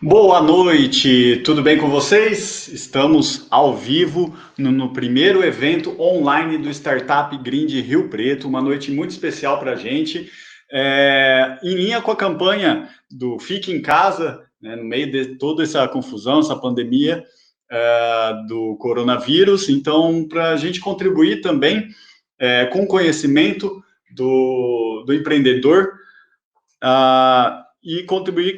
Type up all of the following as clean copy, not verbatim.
Boa noite, tudo bem com vocês? Estamos ao vivo no primeiro evento online do Startup Green de Rio Preto, uma noite muito especial para a gente, em linha com a campanha do Fique em Casa, né, no meio de toda essa confusão, essa pandemia do coronavírus. Então, para a gente contribuir também com o conhecimento do empreendedor, e contribuir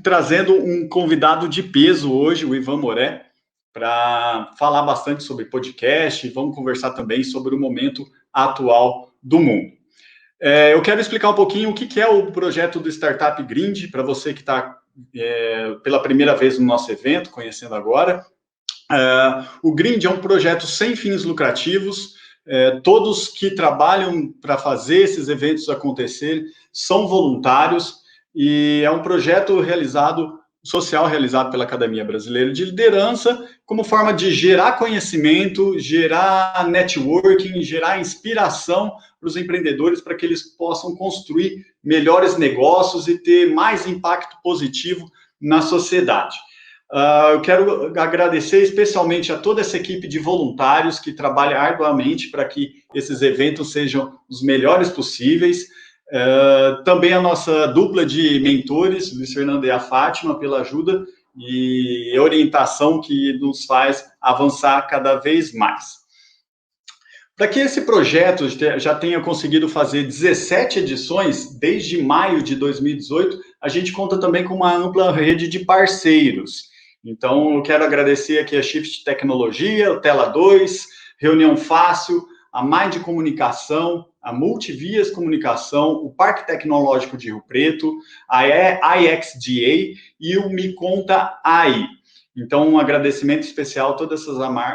trazendo um convidado de peso hoje, o Ivan Moré, para falar bastante sobre podcast e vamos conversar também sobre o momento atual do mundo. Eu quero explicar um pouquinho o que é o projeto do Startup Grind, para você que está pela primeira vez no nosso evento, conhecendo agora. O Grind é um projeto sem fins lucrativos. Todos que trabalham para fazer esses eventos acontecer são voluntários e é um projeto social realizado pela Academia Brasileira de Liderança, como forma de gerar conhecimento, gerar networking, gerar inspiração para os empreendedores, para que eles possam construir melhores negócios e ter mais impacto positivo na sociedade. Eu quero agradecer especialmente a toda essa equipe de voluntários que trabalha arduamente para que esses eventos sejam os melhores possíveis. Também a nossa dupla de mentores, Luiz Fernando e a Fátima, pela ajuda e orientação que nos faz avançar cada vez mais. Para que esse projeto já tenha conseguido fazer 17 edições desde maio de 2018, a gente conta também com uma ampla rede de parceiros. Então, eu quero agradecer aqui a Shift Tecnologia, o Tela 2, Reunião Fácil, a Mind Comunicação, a Multivias Comunicação, o Parque Tecnológico de Rio Preto, a IXDA e o Me Conta AI. Então, um agradecimento especial a todas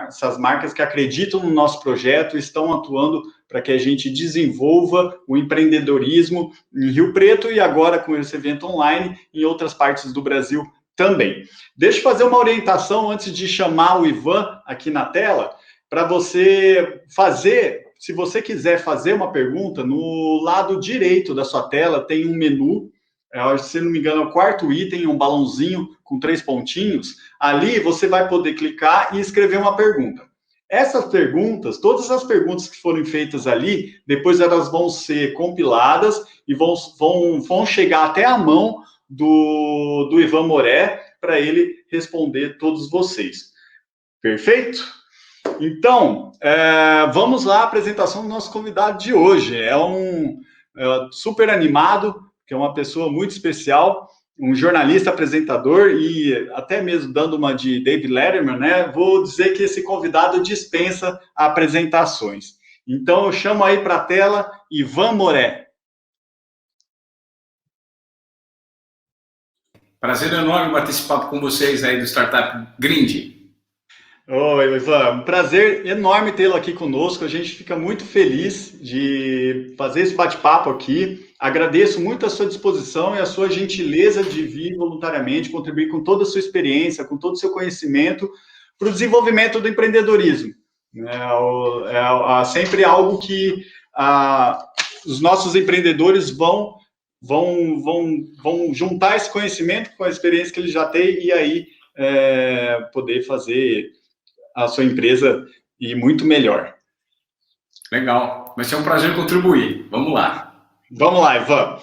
essas marcas que acreditam no nosso projeto e estão atuando para que a gente desenvolva o empreendedorismo em Rio Preto e agora com esse evento online em outras partes do Brasil também. Deixa eu fazer uma orientação antes de chamar o Ivan aqui na tela, para você fazer, se você quiser fazer uma pergunta, no lado direito da sua tela tem um menu, se não me engano é o quarto item, um balãozinho com 3 pontinhos, ali você vai poder clicar e escrever uma pergunta. Essas perguntas, todas as perguntas que foram feitas ali, depois elas vão ser compiladas e vão chegar até a mão do Ivan Moré para ele responder todos vocês. Perfeito? Então, vamos lá à apresentação do nosso convidado de hoje. Super animado, que é uma pessoa muito especial, um jornalista, apresentador e até mesmo dando uma de David Letterman, né? Vou dizer que esse convidado dispensa apresentações. Então, eu chamo aí para a tela Ivan Moré. Prazer enorme bater esse papo com vocês aí do Startup Grind. Oi, Ivan, um prazer enorme tê-lo aqui conosco. A gente fica muito feliz de fazer esse bate-papo aqui. Agradeço muito a sua disposição e a sua gentileza de vir voluntariamente, contribuir com toda a sua experiência, com todo o seu conhecimento para o desenvolvimento do empreendedorismo. É sempre algo que os nossos empreendedores vão juntar esse conhecimento com a experiência que eles já têm e aí poder fazer a sua empresa ir muito melhor. Legal, vai ser um prazer contribuir. Vamos lá. Vamos lá, Ivan.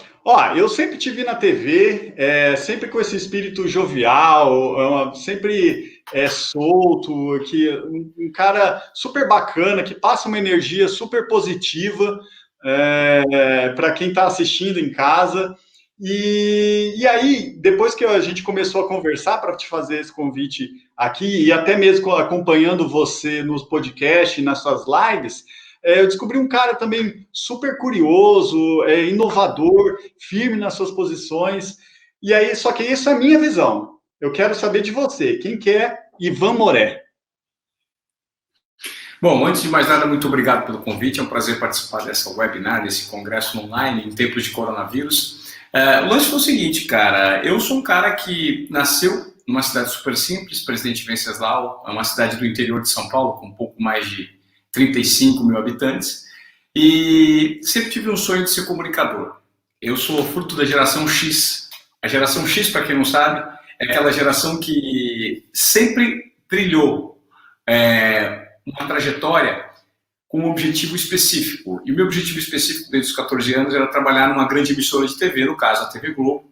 Eu sempre te vi na TV, sempre com esse espírito jovial, sempre solto, um cara super bacana, que passa uma energia super positiva para quem está assistindo em casa. E aí, depois que a gente começou a conversar para te fazer esse convite aqui, e até mesmo acompanhando você nos podcasts, nas suas lives, eu descobri um cara também super curioso, inovador, firme nas suas posições. E aí, só que isso é a minha visão. Eu quero saber de você. Quem que é Ivan Moré? Bom, antes de mais nada, muito obrigado pelo convite. É um prazer participar dessa webinar, desse congresso online em tempos de coronavírus. O lance foi o seguinte, cara. Eu sou um cara que nasceu numa cidade super simples, Presidente Venceslau, é uma cidade do interior de São Paulo, com um pouco mais de 35 mil habitantes, e sempre tive um sonho de ser comunicador. Eu sou fruto da geração X. A geração X, para quem não sabe, é aquela geração que sempre trilhou uma trajetória com um objetivo específico. E o meu objetivo específico desde os 14 anos era trabalhar numa grande emissora de TV, no caso a TV Globo.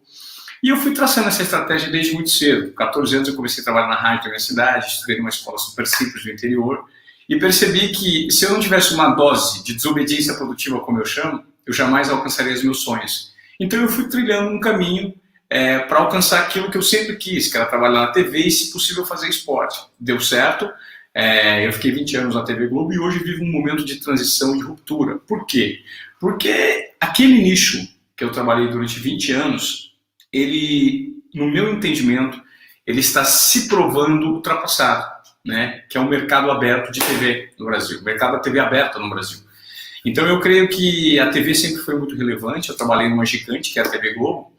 E eu fui traçando essa estratégia desde muito cedo. Com 14 anos eu comecei a trabalhar na rádio da minha cidade, estudei numa escola super simples do interior, e percebi que se eu não tivesse uma dose de desobediência produtiva, como eu chamo, eu jamais alcançaria os meus sonhos. Então eu fui trilhando um caminho para alcançar aquilo que eu sempre quis, que era trabalhar na TV e, se possível, fazer esporte. Deu certo. Eu fiquei 20 anos na TV Globo e hoje vivo um momento de transição e de ruptura. Por quê? Porque aquele nicho que eu trabalhei durante 20 anos, ele, no meu entendimento, ele está se provando ultrapassado, né? Que é o mercado aberto de TV no Brasil, o mercado da TV aberta no Brasil. Então eu creio que a TV sempre foi muito relevante, eu trabalhei numa gigante, que é a TV Globo.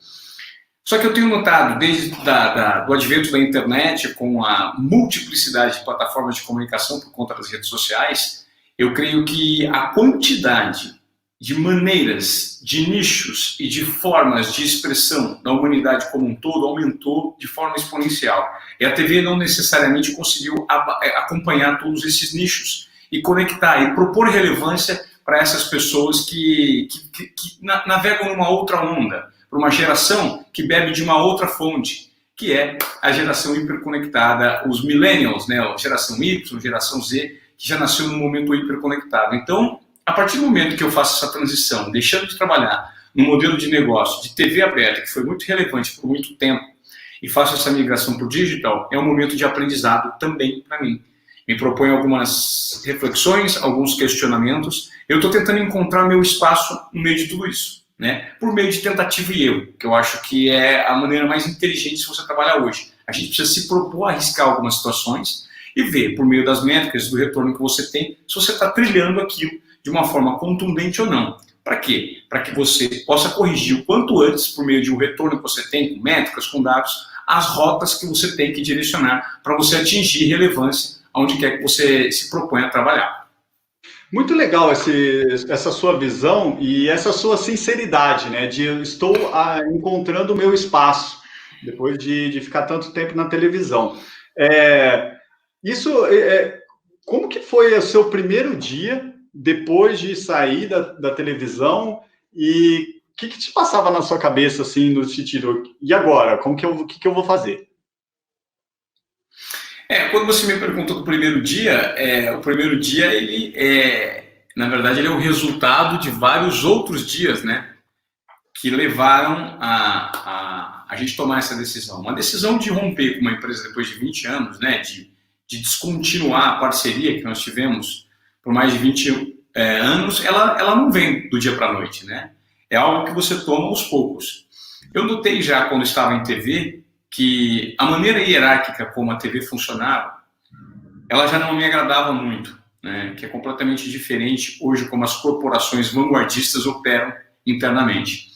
Só que eu tenho notado, desde do advento da internet, com a multiplicidade de plataformas de comunicação por conta das redes sociais, eu creio que a quantidade de maneiras, de nichos e de formas de expressão da humanidade como um todo aumentou de forma exponencial. E a TV não necessariamente conseguiu acompanhar todos esses nichos e conectar e propor relevância para essas pessoas que navegam numa outra onda, para uma geração que bebe de uma outra fonte, que é a geração hiperconectada, os millennials, né, a geração Y, geração Z, que já nasceu num momento hiperconectado. Então, a partir do momento que eu faço essa transição, deixando de trabalhar no modelo de negócio de TV aberta, que foi muito relevante por muito tempo, e faço essa migração para o digital, é um momento de aprendizado também para mim. Me proponho algumas reflexões, alguns questionamentos. Eu estou tentando encontrar meu espaço no meio de tudo isso, né? Por meio de tentativa e erro, que eu acho que é a maneira mais inteligente de você trabalhar hoje. A gente precisa se propor a arriscar algumas situações e ver, por meio das métricas, do retorno que você tem, se você está trilhando aquilo de uma forma contundente ou não. Para quê? Para que você possa corrigir o quanto antes, por meio de um retorno que você tem, com métricas, com dados, as rotas que você tem que direcionar para você atingir relevância onde quer que você se propõe a trabalhar. Muito legal essa sua visão e essa sua sinceridade, né? De eu estou encontrando o meu espaço, depois de ficar tanto tempo na televisão. Como que foi o seu primeiro dia depois de sair da televisão e o que te passava na sua cabeça, assim, no sentido, e agora? O que eu vou fazer? Quando você me perguntou do primeiro dia, o primeiro dia, na verdade, ele é o resultado de vários outros dias, né, que levaram a gente tomar essa decisão. Uma decisão de romper com uma empresa depois de 20 anos, né, de descontinuar a parceria que nós tivemos por mais de 20 anos, ela não vem do dia para a noite, né? É algo que você toma aos poucos. Eu notei já, quando estava em TV, que a maneira hierárquica como a TV funcionava, ela já não me agradava muito, né? Que é completamente diferente hoje como as corporações vanguardistas operam internamente.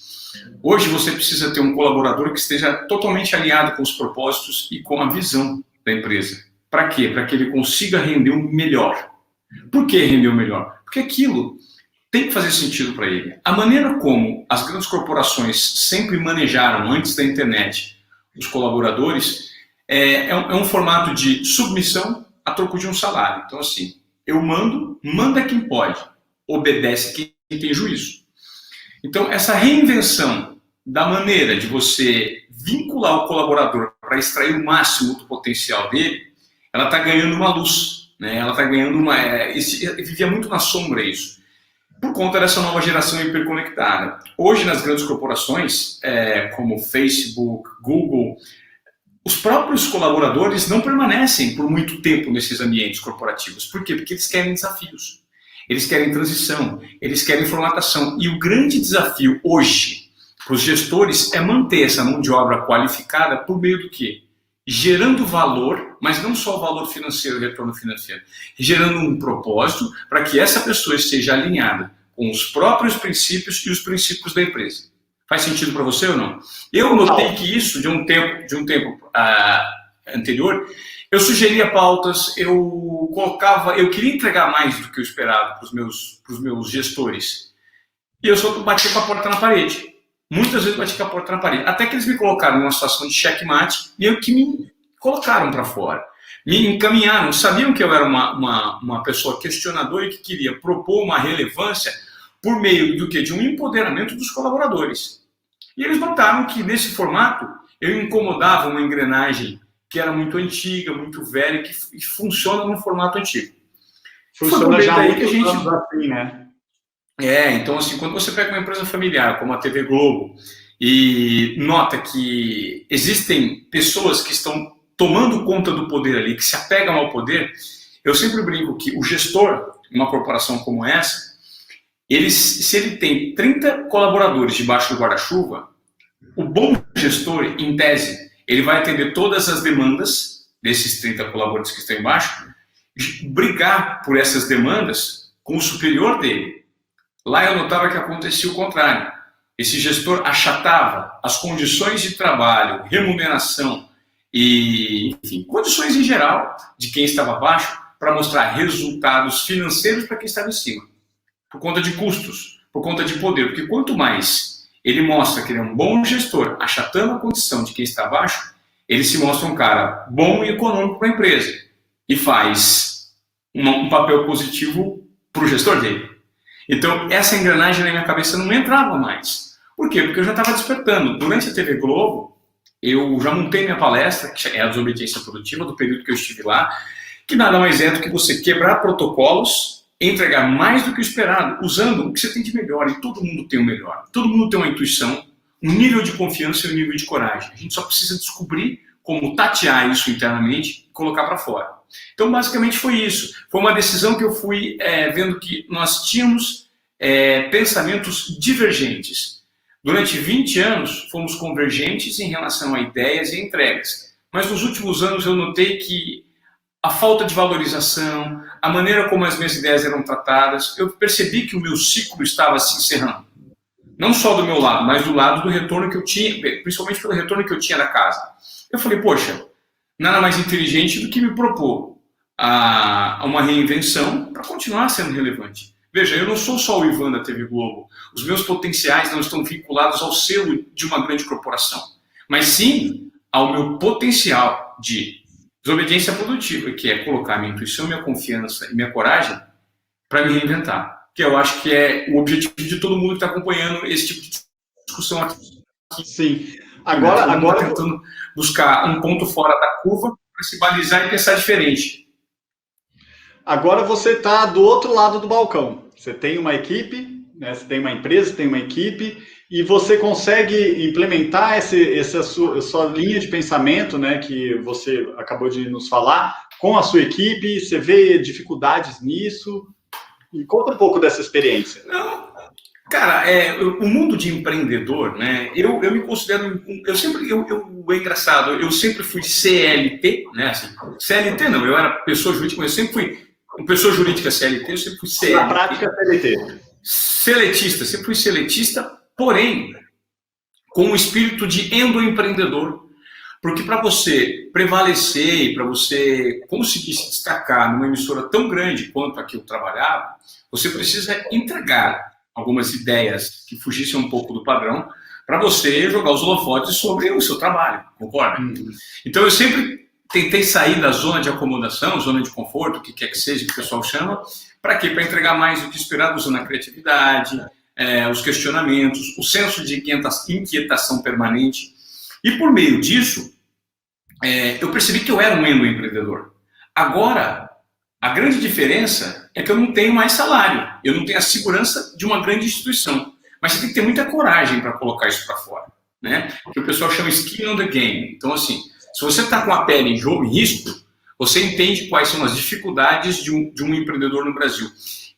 Hoje você precisa ter um colaborador que esteja totalmente alinhado com os propósitos e com a visão da empresa. Para quê? Para que ele consiga render o melhor. Por que render o melhor? Porque aquilo tem que fazer sentido para ele. A maneira como as grandes corporações sempre manejaram, antes da internet, os colaboradores, é um formato de submissão a troco de um salário. Então, assim, eu manda quem pode, obedece quem tem juízo. Então, essa reinvenção da maneira de você vincular o colaborador para extrair o máximo do potencial dele, ela está ganhando uma luz, né? Ela está ganhando vivia muito na sombra isso, por conta dessa nova geração hiperconectada. Hoje, nas grandes corporações, como Facebook, Google, os próprios colaboradores não permanecem por muito tempo nesses ambientes corporativos. Por quê? Porque eles querem desafios, eles querem transição, eles querem formatação. E o grande desafio hoje para os gestores é manter essa mão de obra qualificada por meio do quê? Gerando valor, mas não só o valor financeiro, o retorno financeiro, gerando um propósito para que essa pessoa esteja alinhada com os próprios princípios e os princípios da empresa. Faz sentido para você ou não? Eu notei que isso, de um tempo anterior, eu sugeria pautas, eu queria entregar mais do que eu esperava para os meus gestores. E eu só batia com a porta na parede. muitas vezes bati com a porta na parede. Até que eles me colocaram numa situação de checkmate e eu que me colocaram para fora. Me encaminharam, sabiam que eu era uma pessoa questionadora e que queria propor uma relevância por meio do quê? De um empoderamento dos colaboradores. E eles notaram que nesse formato eu incomodava uma engrenagem que era muito antiga, muito velha, que funciona num formato antigo. Funciona já aí que a gente assim, né? Então assim, quando você pega uma empresa familiar como a TV Globo e nota que existem pessoas que estão tomando conta do poder ali, que se apegam ao poder, eu sempre brinco que o gestor, uma corporação como essa, se ele tem 30 colaboradores debaixo do guarda-chuva, o bom gestor, em tese, ele vai atender todas as demandas desses 30 colaboradores que estão embaixo, brigar por essas demandas com o superior dele. Lá eu notava que acontecia o contrário. Esse gestor achatava as condições de trabalho, remuneração e, enfim, condições em geral de quem estava abaixo para mostrar resultados financeiros para quem estava em cima. Por conta de custos, por conta de poder. Porque quanto mais ele mostra que ele é um bom gestor, achatando a condição de quem está abaixo, ele se mostra um cara bom e econômico para a empresa. E faz um papel positivo para o gestor dele. Então, essa engrenagem na minha cabeça não entrava mais. Por quê? Porque eu já estava despertando. Durante a TV Globo, eu já montei minha palestra, que é a desobediência produtiva, do período que eu estive lá, que nada mais é do que você quebrar protocolos, entregar mais do que o esperado, usando o que você tem de melhor. E todo mundo tem o melhor. Todo mundo tem uma intuição, um nível de confiança e um nível de coragem. A gente só precisa descobrir como tatear isso internamente e colocar para fora. Então, basicamente foi isso. Foi uma decisão que eu fui vendo que nós tínhamos pensamentos divergentes. Durante 20 anos, fomos convergentes em relação a ideias e entregas. Mas nos últimos anos eu notei que a falta de valorização, a maneira como as minhas ideias eram tratadas, eu percebi que o meu ciclo estava se encerrando. Não só do meu lado, mas do lado do retorno que eu tinha, principalmente pelo retorno que eu tinha da casa. Eu falei, poxa, nada mais inteligente do que me propor a uma reinvenção para continuar sendo relevante. Veja, eu não sou só o Ivan da TV Globo. Os meus potenciais não estão vinculados ao selo de uma grande corporação, mas sim ao meu potencial de desobediência produtiva, que é colocar minha intuição, minha confiança e minha coragem para me reinventar. Que eu acho que é o objetivo de todo mundo que está acompanhando esse tipo de discussão aqui. Sim. Agora tentando buscar um ponto fora da curva para se balizar e pensar diferente. Agora você está do outro lado do balcão. Você tem uma equipe, né? Você tem uma empresa, tem uma equipe, e você consegue implementar essa sua linha de pensamento, né, que você acabou de nos falar, com a sua equipe. Você vê dificuldades nisso? E conta um pouco dessa experiência. Não, cara, o mundo de empreendedor, né? Eu me considero, é engraçado, eu sempre fui CLT, né? Assim, CLT não, eu era pessoa jurídica, mas eu sempre fui pessoa jurídica CLT, eu sempre fui CLT. Na prática, CLT. Seletista, sempre fui seletista, porém, com o espírito de endoempreendedor. Porque para você prevalecer e para você conseguir se destacar numa emissora tão grande quanto a que eu trabalhava, você precisa entregar algumas ideias que fugissem um pouco do padrão para você jogar os holofotes sobre o seu trabalho, concorda? Então eu sempre tentei sair da zona de acomodação, zona de conforto, o que quer que seja que o pessoal chama, para quê? Para entregar mais do que esperado, usando a criatividade, os questionamentos, o senso de inquietação permanente. E por meio disso, eu percebi que eu era um empreendedor. Agora, a grande diferença é que eu não tenho mais salário, eu não tenho a segurança de uma grande instituição. Mas você tem que ter muita coragem para colocar isso para fora, né? Que o pessoal chama skin on the game. Então, assim, se você está com a pele em jogo, em risco, você entende quais são as dificuldades de um empreendedor no Brasil.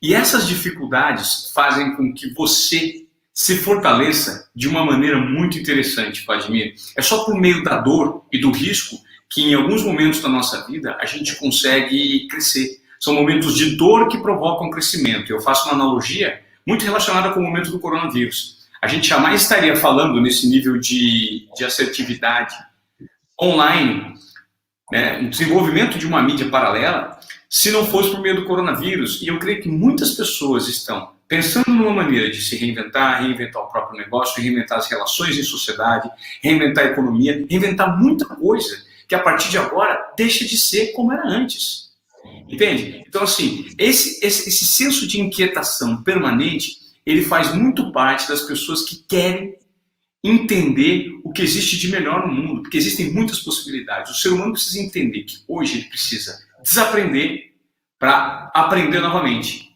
E essas dificuldades fazem com que você se fortaleça de uma maneira muito interessante, Vladimir. É só por meio da dor e do risco que em alguns momentos da nossa vida a gente consegue crescer. São momentos de dor que provocam crescimento. Eu faço uma analogia muito relacionada com o momento do coronavírus. A gente jamais estaria falando nesse nível de assertividade online, né, o desenvolvimento de uma mídia paralela, se não fosse por meio do coronavírus. E eu creio que muitas pessoas estão pensando numa maneira de se reinventar, reinventar o próprio negócio, reinventar as relações em sociedade, reinventar a economia, reinventar muita coisa que a partir de agora deixa de ser como era antes. Entende? Então, assim, esse senso de inquietação permanente, ele faz muito parte das pessoas que querem entender o que existe de melhor no mundo, porque existem muitas possibilidades. O ser humano precisa entender que hoje ele precisa desaprender para aprender novamente.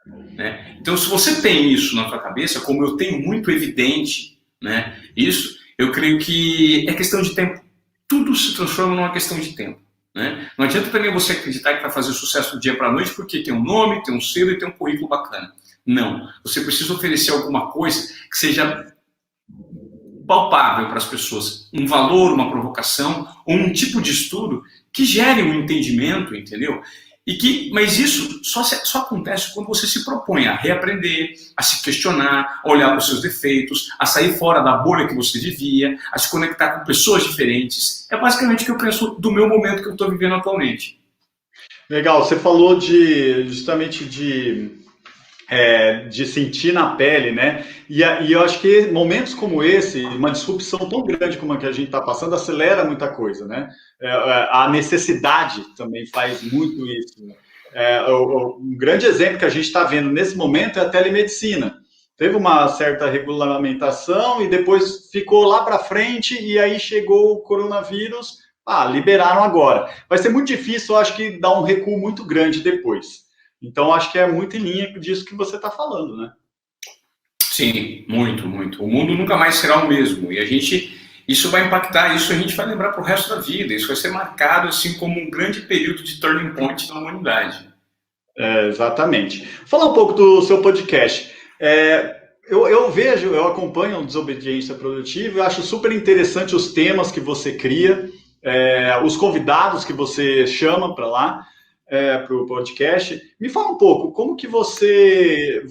Né? Então, se você tem isso na sua cabeça, como eu tenho muito evidente, né, isso, eu creio que é questão de tempo. Tudo se transforma numa questão de tempo. Né? Não adianta também você acreditar que vai fazer sucesso do dia para a noite porque tem um nome, tem um selo e tem um currículo bacana. Não. Você precisa oferecer alguma coisa que seja palpável para as pessoas. Um valor, uma provocação, ou um tipo de estudo que gere um entendimento, entendeu? Mas isso só acontece quando você se propõe a reaprender, a se questionar, a olhar para os seus defeitos, a sair fora da bolha que você vivia, a se conectar com pessoas diferentes. É basicamente o que eu penso do meu momento que eu estou vivendo atualmente. Legal, você falou justamente de sentir na pele, né? E eu acho que momentos como esse, uma disrupção tão grande como a que a gente está passando, acelera muita coisa, né? A necessidade também faz muito isso. Né? Um grande exemplo que a gente está vendo nesse momento é a telemedicina. Teve uma certa regulamentação e depois ficou lá para frente e aí chegou o coronavírus, liberaram agora. Vai ser muito difícil, eu acho que dar um recuo muito grande depois. Então, acho que é muito em linha disso que você está falando, né? Sim, muito, muito. O mundo nunca mais será o mesmo. E isso vai impactar, isso a gente vai lembrar para o resto da vida. Isso vai ser marcado assim como um grande período de turning point na humanidade. Exatamente. Falar um pouco do seu podcast. Eu acompanho o Desobediência Produtiva, eu acho super interessante os temas que você cria, os convidados que você chama para lá. Para o podcast. Me fala um pouco, como que você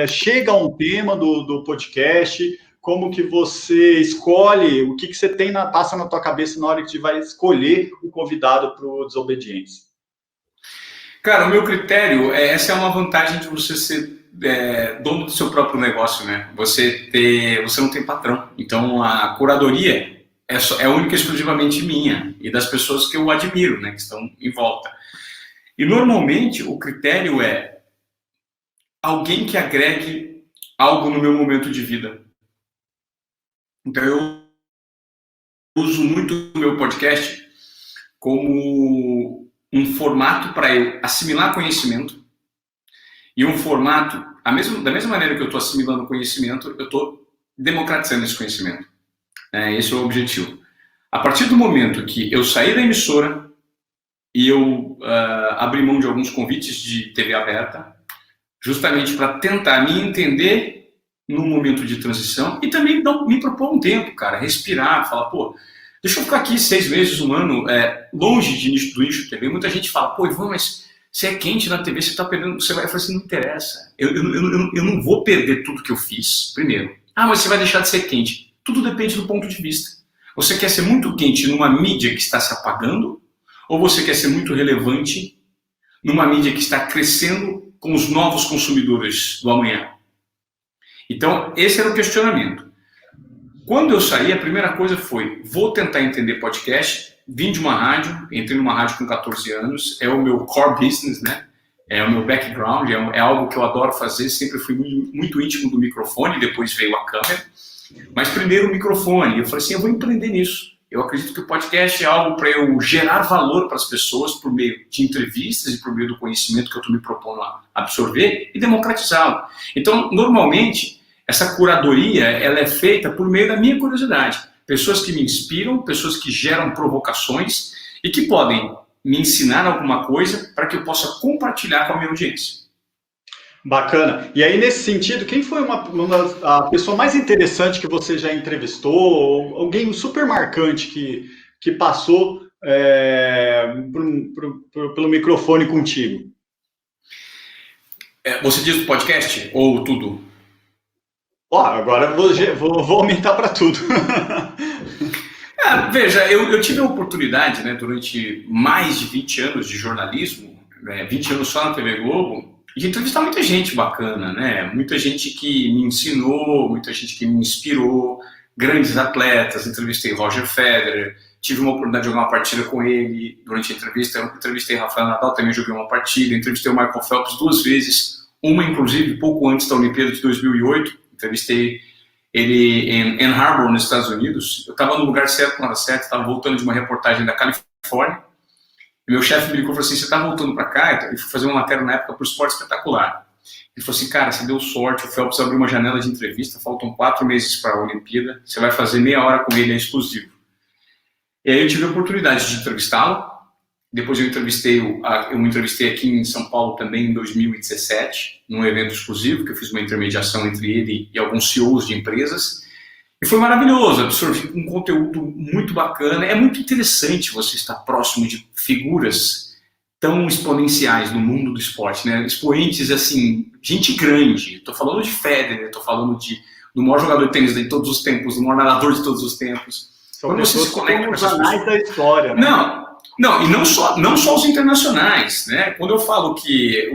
chega a um tema do podcast, como que você escolhe, o que você passa na tua cabeça na hora que você vai escolher o convidado para o Desobediência? Cara, o meu critério, essa é uma vantagem de você ser dono do seu próprio negócio, né? Você não tem patrão. Então, a curadoria é única e exclusivamente minha e das pessoas que eu admiro, né? Que estão em volta. E normalmente o critério é alguém que agregue algo no meu momento de vida. Então eu uso muito o meu podcast como um formato para eu assimilar conhecimento e um formato, da mesma maneira que eu estou assimilando conhecimento, eu estou democratizando esse conhecimento. Esse é o objetivo. A partir do momento que eu sair da emissora e eu abri mão de alguns convites de TV aberta, justamente para tentar me entender num momento de transição e também me propor um tempo, cara, respirar, falar, deixa eu ficar aqui 6 meses, um ano, longe do nicho TV. Muita gente fala, Ivan, mas você é quente na TV, você está perdendo, você vai falar assim, não interessa, eu não vou perder tudo que eu fiz, primeiro. Mas você vai deixar de ser quente. Tudo depende do ponto de vista. Você quer ser muito quente numa mídia que está se apagando, ou você quer ser muito relevante numa mídia que está crescendo com os novos consumidores do amanhã? Então, esse era o questionamento. Quando eu saí, a primeira coisa foi, vou tentar entender podcast, vim de uma rádio, entrei numa rádio com 14 anos, é o meu core business, né? É o meu background, é algo que eu adoro fazer, sempre fui muito íntimo do microfone, depois veio a câmera, mas primeiro o microfone. Eu falei assim, eu vou empreender nisso. Eu acredito que o podcast é algo para eu gerar valor para as pessoas por meio de entrevistas e por meio do conhecimento que eu estou me propondo a absorver e democratizá-lo. Então, normalmente, essa curadoria ela é feita por meio da minha curiosidade. Pessoas que me inspiram, pessoas que geram provocações e que podem me ensinar alguma coisa para que eu possa compartilhar com a minha audiência. Bacana. E aí, nesse sentido, quem foi a pessoa mais interessante que você já entrevistou? Alguém super marcante que passou pelo microfone contigo? Você diz do podcast ou tudo? Agora eu vou aumentar para tudo. Veja, eu tive a oportunidade, né, durante mais de 20 anos de jornalismo, 20 anos só na TV Globo, de entrevistar muita gente bacana, né? Muita gente que me ensinou, muita gente que me inspirou, grandes atletas. Entrevistei Roger Federer, tive uma oportunidade de jogar uma partida com ele durante a entrevista. Eu entrevistei Rafael Nadal, também joguei uma partida. Entrevistei o Michael Phelps 2 vezes, uma inclusive pouco antes da Olimpíada de 2008. Entrevistei ele em Ann Arbor, nos Estados Unidos. Eu estava no lugar certo, na hora certa, estava voltando de uma reportagem da Califórnia. E meu chefe me ligou e falou assim, você está voltando para cá? Eu fui fazer uma matéria na época para o Esporte Espetacular. Ele falou assim, cara, você deu sorte, o Phelps abriu uma janela de entrevista, faltam 4 meses para a Olimpíada, você vai fazer meia hora com ele, é exclusivo. E aí eu tive a oportunidade de entrevistá-lo. Depois eu entrevistei aqui em São Paulo também em 2017, num evento exclusivo, que eu fiz uma intermediação entre ele e alguns CEOs de empresas. E foi maravilhoso, absorvi um conteúdo muito bacana. É muito interessante você estar próximo de figuras tão exponenciais no mundo do esporte, né? Expoentes, assim, gente grande. Estou falando de Federer, estou falando do maior jogador de tênis de todos os tempos, do maior nadador de todos os tempos. Quando você se conecta com os anais da história, né? Não, e não só os internacionais, né? Quando eu falo que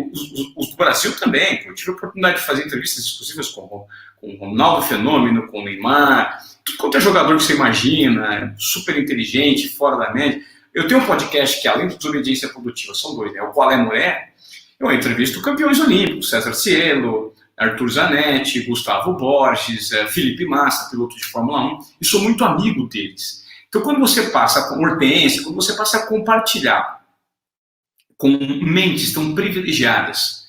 os do Brasil também, eu tive a oportunidade de fazer entrevistas exclusivas com o Ronaldo Fenômeno, com o Neymar, tudo quanto é jogador que você imagina, super inteligente, fora da média. Eu tenho um podcast que, além do Desobediência Produtiva, são 2, né? O Qual é Mulher? Eu entrevisto campeões olímpicos, César Cielo, Arthur Zanetti, Gustavo Borges, Felipe Massa, piloto de Fórmula 1, e sou muito amigo deles. Então, quando você passa com Hortência, quando você passa a compartilhar com mentes tão privilegiadas,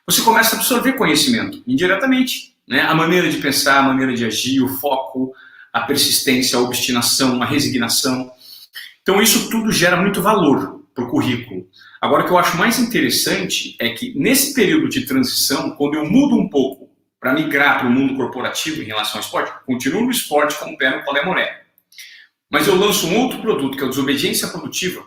você começa a absorver conhecimento indiretamente, né? A maneira de pensar, a maneira de agir, o foco, a persistência, a obstinação, a resignação. Então, isso tudo gera muito valor para o currículo. Agora, o que eu acho mais interessante é que, nesse período de transição, quando eu mudo um pouco para migrar para o mundo corporativo em relação ao esporte, continuo no esporte com o pé no Colé-Moré. Mas eu lanço um outro produto, que é o Desobediência Produtiva.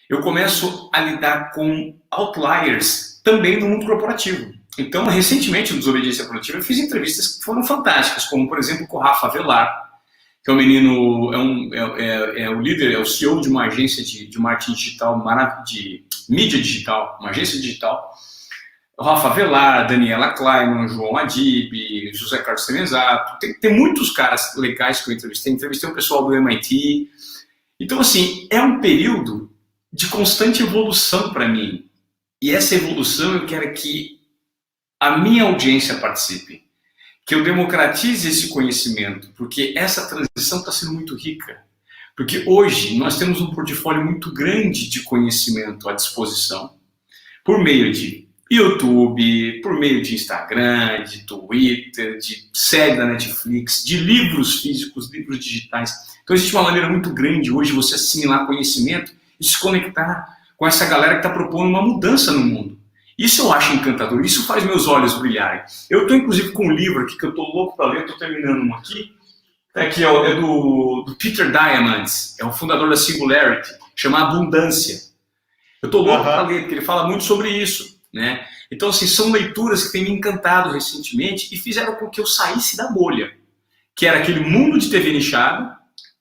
Eu começo a lidar com outliers também no mundo corporativo. Então, recentemente, no Desobediência Produtiva, eu fiz entrevistas que foram fantásticas, como, por exemplo, com o Rafa Velar, que é um menino, é o líder, é o CEO de uma agência de marketing digital, de mídia digital, uma agência digital. O Rafa Velar, Daniela Kleiman, João Adib, José Carlos Semenzato. Tem muitos caras legais que eu entrevistei. Entrevistei um pessoal do MIT. Então, assim, é um período de constante evolução para mim. E essa evolução eu quero que a minha audiência participe. Que eu democratize esse conhecimento, porque essa transição está sendo muito rica. Porque hoje nós temos um portfólio muito grande de conhecimento à disposição, por meio de YouTube, por meio de Instagram, de Twitter, de série da Netflix, de livros físicos, livros digitais. Então existe uma maneira muito grande hoje de você assimilar conhecimento e se conectar com essa galera que está propondo uma mudança no mundo. Isso eu acho encantador, isso faz meus olhos brilharem. Eu estou, inclusive, com um livro aqui que eu estou louco para ler, estou terminando um aqui, que é do Peter Diamandis, é o fundador da Singularity, chama Abundância. Eu estou louco para ler, porque ele fala muito sobre isso, né? Então, assim, são leituras que têm me encantado recentemente e fizeram com que eu saísse da bolha, que era aquele mundo de TV nichado,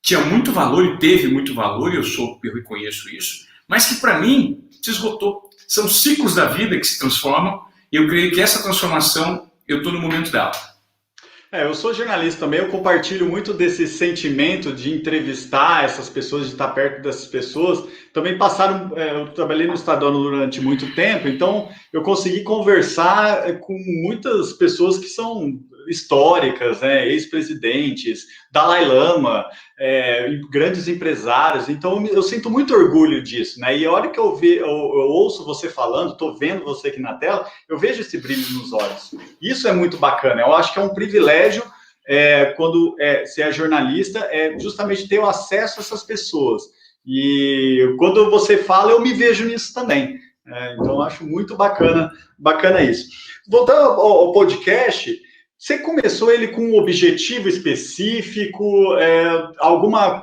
tinha muito valor e teve muito valor, e eu reconheço isso, mas que, para mim, se esgotou. São ciclos da vida que se transformam e eu creio que essa transformação, eu estou no momento dela. Eu sou jornalista também, eu compartilho muito desse sentimento de entrevistar essas pessoas, de estar perto dessas pessoas. Também eu trabalhei no Estadão durante muito tempo, então eu consegui conversar com muitas pessoas que são históricas, né, ex-presidentes, Dalai Lama, grandes empresários. Então eu sinto muito orgulho disso, né? E a hora que eu ouço você falando, estou vendo você aqui na tela, eu vejo esse brilho nos olhos. Isso é muito bacana. Eu acho que é um privilégio quando se é jornalista, justamente ter o acesso a essas pessoas. E quando você fala, eu me vejo nisso também. Então eu acho muito bacana isso. Voltando ao podcast, você começou ele com um objetivo específico,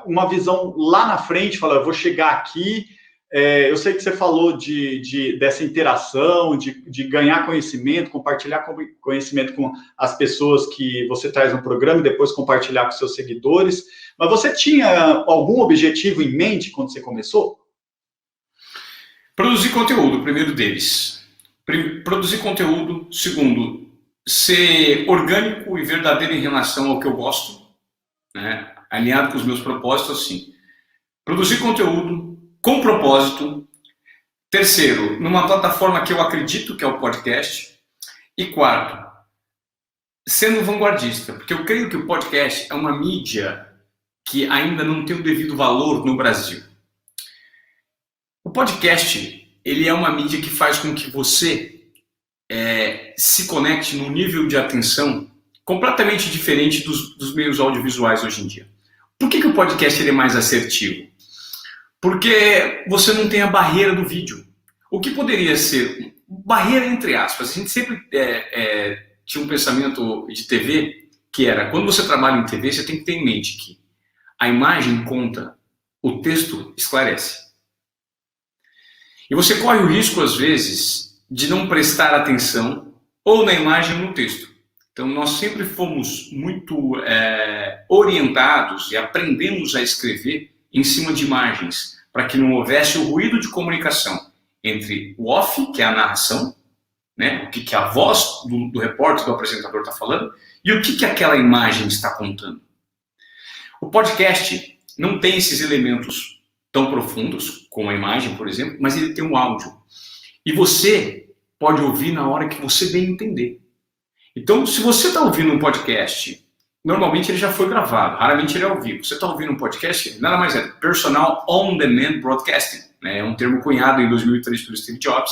uma visão lá na frente, falando, vou chegar aqui. Eu sei que você falou dessa interação, de ganhar conhecimento, compartilhar conhecimento com as pessoas que você traz no programa e depois compartilhar com seus seguidores. Mas você tinha algum objetivo em mente quando você começou? Produzir conteúdo, o primeiro deles. Produzir conteúdo. Segundo, ser orgânico e verdadeiro em relação ao que eu gosto, né? Alinhado com os meus propósitos, assim. Produzir conteúdo com propósito. Terceiro, numa plataforma que eu acredito que é o podcast. E quarto, sendo vanguardista, porque eu creio que o podcast é uma mídia que ainda não tem o devido valor no Brasil. O podcast, ele é uma mídia que faz com que você se conecte num nível de atenção completamente diferente dos meios audiovisuais hoje em dia. Por que o podcast ele é mais assertivo? Porque você não tem a barreira do vídeo. O que poderia ser barreira entre aspas. A gente sempre tinha um pensamento de TV que era, quando você trabalha em TV, você tem que ter em mente que a imagem conta, o texto esclarece. E você corre o risco, às vezes, de não prestar atenção ou na imagem ou no texto. Então, nós sempre fomos muito orientados e aprendemos a escrever em cima de imagens, para que não houvesse o ruído de comunicação entre o off, que é a narração, né, o que a voz do repórter, do apresentador está falando, e o que aquela imagem está contando. O podcast não tem esses elementos tão profundos, como a imagem, por exemplo, mas ele tem um áudio. E você pode ouvir na hora que você bem entender. Então, se você está ouvindo um podcast, normalmente ele já foi gravado, raramente ele é ao vivo. Você está ouvindo um podcast, nada mais é Personal On Demand Broadcasting, né? É um termo cunhado em 2003 pelo Steve Jobs.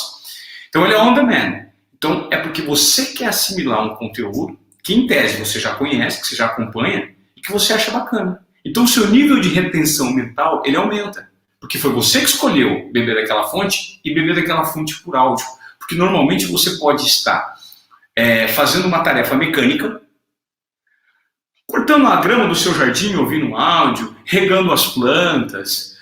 Então, ele é on demand. Então, é porque você quer assimilar um conteúdo que, em tese, você já conhece, que você já acompanha e que você acha bacana. Então, o seu nível de retenção mental, ele aumenta. Porque foi você que escolheu beber daquela fonte e beber daquela fonte por áudio. Porque, normalmente, você pode estar fazendo uma tarefa mecânica, cortando a grama do seu jardim, ouvindo um áudio, regando as plantas,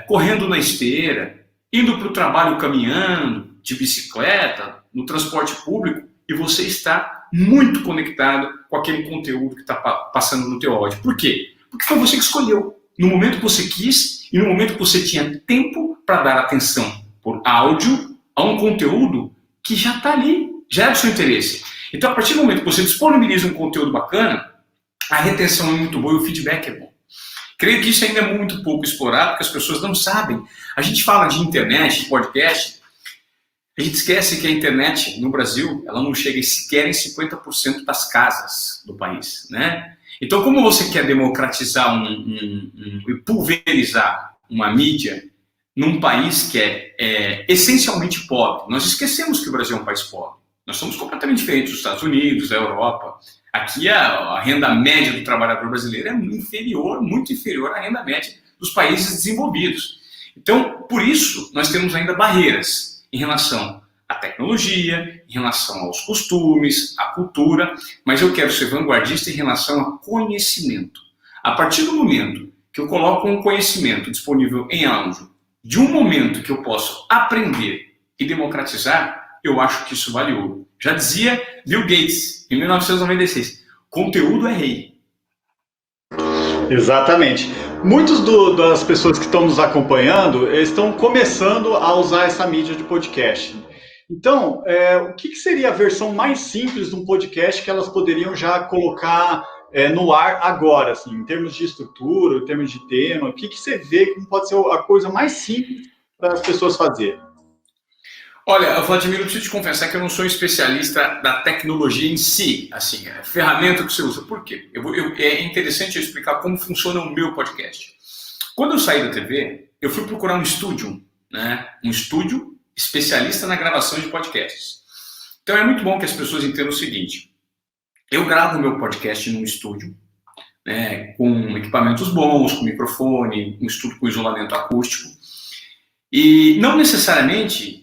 correndo na esteira, indo para o trabalho caminhando, de bicicleta, no transporte público, e você está muito conectado com aquele conteúdo que está passando no teu áudio. Por quê? Porque foi você que escolheu, no momento que você quis e no momento que você tinha tempo para dar atenção por áudio a um conteúdo que já está ali, já é do seu interesse. Então, a partir do momento que você disponibiliza um conteúdo bacana, a retenção é muito boa e o feedback é bom. Creio que isso ainda é muito pouco explorado, porque as pessoas não sabem. A gente fala de internet, de podcast, a gente esquece que a internet no Brasil, ela não chega sequer em 50% das casas do país, né? Então, como você quer democratizar e pulverizar uma mídia num país que é essencialmente pobre? Nós esquecemos que o Brasil é um país pobre. Nós somos completamente diferentes dos Estados Unidos, da Europa. Aqui a renda média do trabalhador brasileiro é inferior, muito inferior à renda média dos países desenvolvidos. Então, por isso, nós temos ainda barreiras em relação à tecnologia, em relação aos costumes, à cultura, mas eu quero ser vanguardista em relação a conhecimento. A partir do momento que eu coloco um conhecimento disponível em áudio, de um momento que eu posso aprender e democratizar, eu acho que isso vale ouro. Já dizia Bill Gates, em 1996, conteúdo é rei. Exatamente. Muitas das pessoas que estão nos acompanhando estão começando a usar essa mídia de podcast. Então, o que seria a versão mais simples de um podcast que elas poderiam já colocar no ar agora, assim, em termos de estrutura, em termos de tema? O que você vê que pode ser a coisa mais simples para as pessoas fazerem? Olha, Vladimir, eu preciso te confessar que eu não sou especialista da tecnologia em si, assim, ferramenta que você usa. Por quê? É interessante eu explicar como funciona o meu podcast. Quando eu saí da TV, eu fui procurar um estúdio, né? Um estúdio especialista na gravação de podcasts. Então é muito bom que as pessoas entendam o seguinte: eu gravo o meu podcast num estúdio, né, com equipamentos bons, com microfone, um estúdio com isolamento acústico, e não necessariamente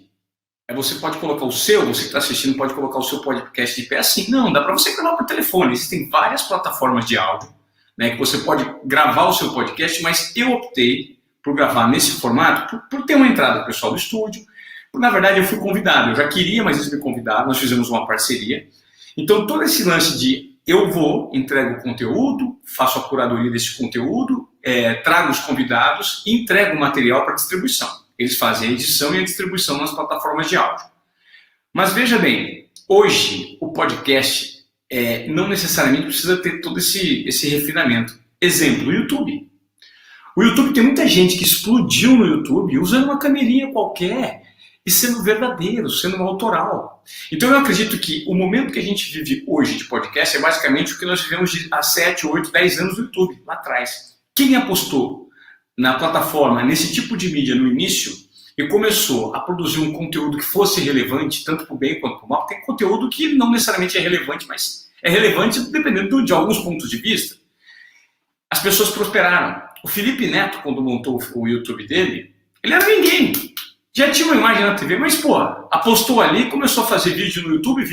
você pode colocar você que está assistindo, pode colocar o seu podcast de pé assim. Não, dá para você gravar por telefone. Existem várias plataformas de áudio, né, que você pode gravar o seu podcast, mas eu optei por gravar nesse formato, por ter uma entrada pessoal do estúdio. Na verdade, eu fui convidado. Eu já queria, mas eles me convidaram. Nós fizemos uma parceria. Então, todo esse lance de eu entrego o conteúdo, faço a curadoria desse conteúdo, trago os convidados e entrego o material para distribuição. Eles fazem a edição e a distribuição nas plataformas de áudio. Mas veja bem, hoje o podcast não necessariamente precisa ter todo esse refinamento. Exemplo, o YouTube. O YouTube tem muita gente que explodiu no YouTube usando uma câmerinha qualquer e sendo verdadeiro, sendo autoral. Então eu acredito que o momento que a gente vive hoje de podcast é basicamente o que nós vivemos há 7, 8, 10 anos no YouTube, lá atrás. Quem apostou na plataforma, nesse tipo de mídia no início e começou a produzir um conteúdo que fosse relevante, tanto para o bem quanto para o mal, tem conteúdo que não necessariamente é relevante, mas é relevante dependendo de alguns pontos de vista. As pessoas prosperaram. O Felipe Neto, quando montou o YouTube dele, ele era ninguém. Já tinha uma imagem na TV, mas, pô, apostou ali, começou a fazer vídeo no YouTube.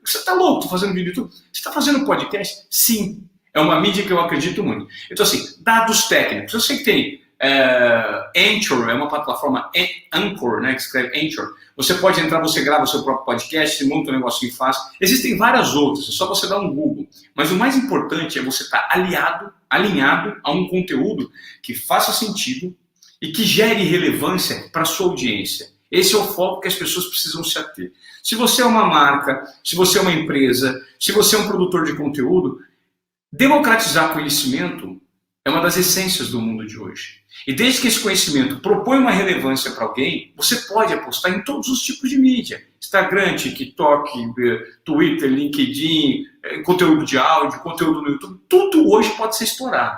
Você tá louco, tô fazendo vídeo no YouTube? Você tá fazendo podcast? Sim. É uma mídia que eu acredito muito. Então, assim, dados técnicos. Eu sei que tem Anchor, é uma plataforma Anchor, né, que escreve Anchor. Você pode entrar, você grava o seu próprio podcast, monta um negocinho fácil. Existem várias outras, é só você dar um Google. Mas o mais importante é você estar alinhado a um conteúdo que faça sentido e que gere relevância para a sua audiência. Esse é o foco que as pessoas precisam se ater. Se você é uma marca, se você é uma empresa, se você é um produtor de conteúdo, democratizar conhecimento é uma das essências do mundo de hoje. E desde que esse conhecimento propõe uma relevância para alguém, você pode apostar em todos os tipos de mídia. Instagram, TikTok, Twitter, LinkedIn, conteúdo de áudio, conteúdo no YouTube. Tudo hoje pode ser explorado.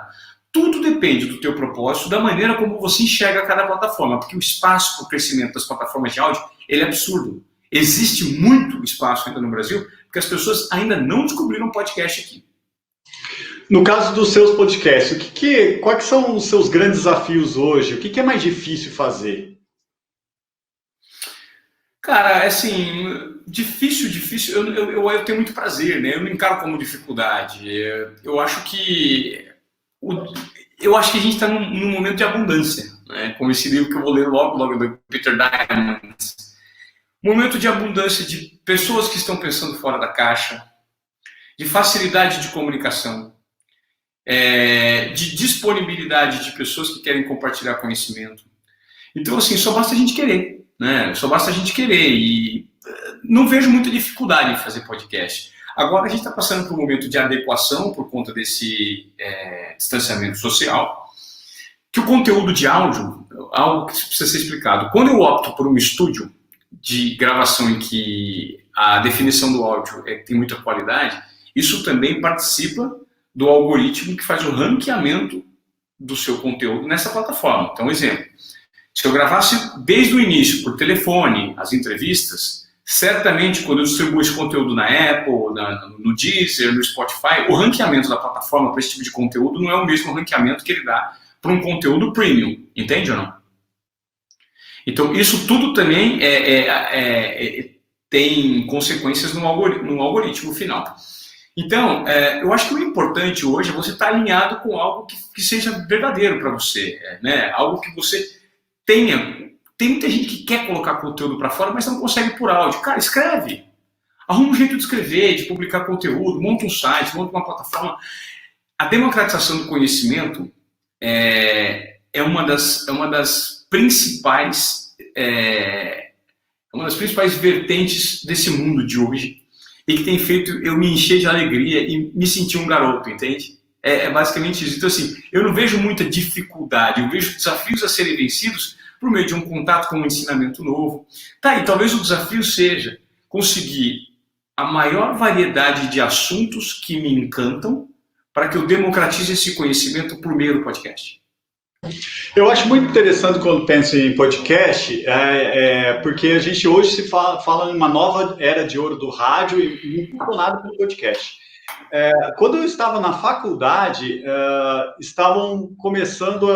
Tudo depende do teu propósito, da maneira como você enxerga cada plataforma. Porque o espaço para o crescimento das plataformas de áudio, ele é absurdo. Existe muito espaço ainda no Brasil, porque as pessoas ainda não descobriram um podcast aqui. No caso dos seus podcasts, quais são os seus grandes desafios hoje? O que é mais difícil fazer? Cara, assim, difícil, eu tenho muito prazer, né? Eu não encaro como dificuldade. Eu acho que a gente está num momento de abundância, né? Como esse livro que eu vou ler logo do Peter Diamond. Momento de abundância de pessoas que estão pensando fora da caixa, de facilidade de comunicação, de disponibilidade de pessoas que querem compartilhar conhecimento. Então, assim, só basta a gente querer, né? Só basta a gente querer e não vejo muita dificuldade em fazer podcast. Agora a gente está passando por um momento de adequação por conta desse distanciamento social, que o conteúdo de áudio, algo que precisa ser explicado. Quando eu opto por um estúdio de gravação em que a definição do áudio tem muita qualidade, isso também participa do algoritmo que faz o ranqueamento do seu conteúdo nessa plataforma. Então, exemplo, se eu gravasse desde o início por telefone as entrevistas, certamente quando eu distribuo esse conteúdo na Apple, no Deezer, no Spotify, o ranqueamento da plataforma para esse tipo de conteúdo não é o mesmo ranqueamento que ele dá para um conteúdo premium, entende ou não? Então, isso tudo também tem consequências no algoritmo final. Então, eu acho que o importante hoje é você estar alinhado com algo que seja verdadeiro para você, né? Algo que você tenha. Tem muita gente que quer colocar conteúdo para fora, mas não consegue por áudio. Cara, escreve. Arruma um jeito de escrever, de publicar conteúdo, monta um site, monta uma plataforma. A democratização do conhecimento é uma das principais vertentes desse mundo de hoje e que tem feito eu me encher de alegria e me sentir um garoto, entende? É basicamente isso. Então, assim, eu não vejo muita dificuldade, eu vejo desafios a serem vencidos por meio de um contato com um ensinamento novo. Tá, e talvez o desafio seja conseguir a maior variedade de assuntos que me encantam para que eu democratize esse conhecimento por meio do podcast. Eu acho muito interessante quando penso em podcast, porque a gente hoje se fala em uma nova era de ouro do rádio e impulsionado pelo podcast. Quando eu estava na faculdade, estavam começando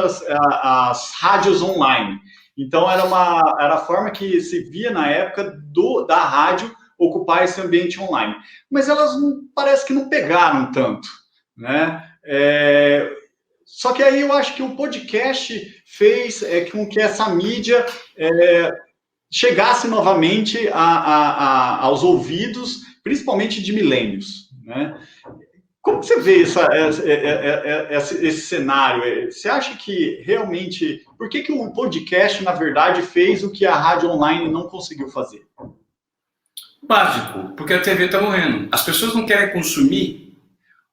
as rádios online. Então, era a forma que se via na época da rádio ocupar esse ambiente online. Mas elas parece que não pegaram tanto, né? Só que aí eu acho que o podcast fez com que essa mídia chegasse novamente aos ouvidos, principalmente de milênios, né? Como você vê esse cenário? Você acha que realmente... Por que o podcast, na verdade, fez o que a rádio online não conseguiu fazer? Básico, porque a TV está morrendo. As pessoas não querem consumir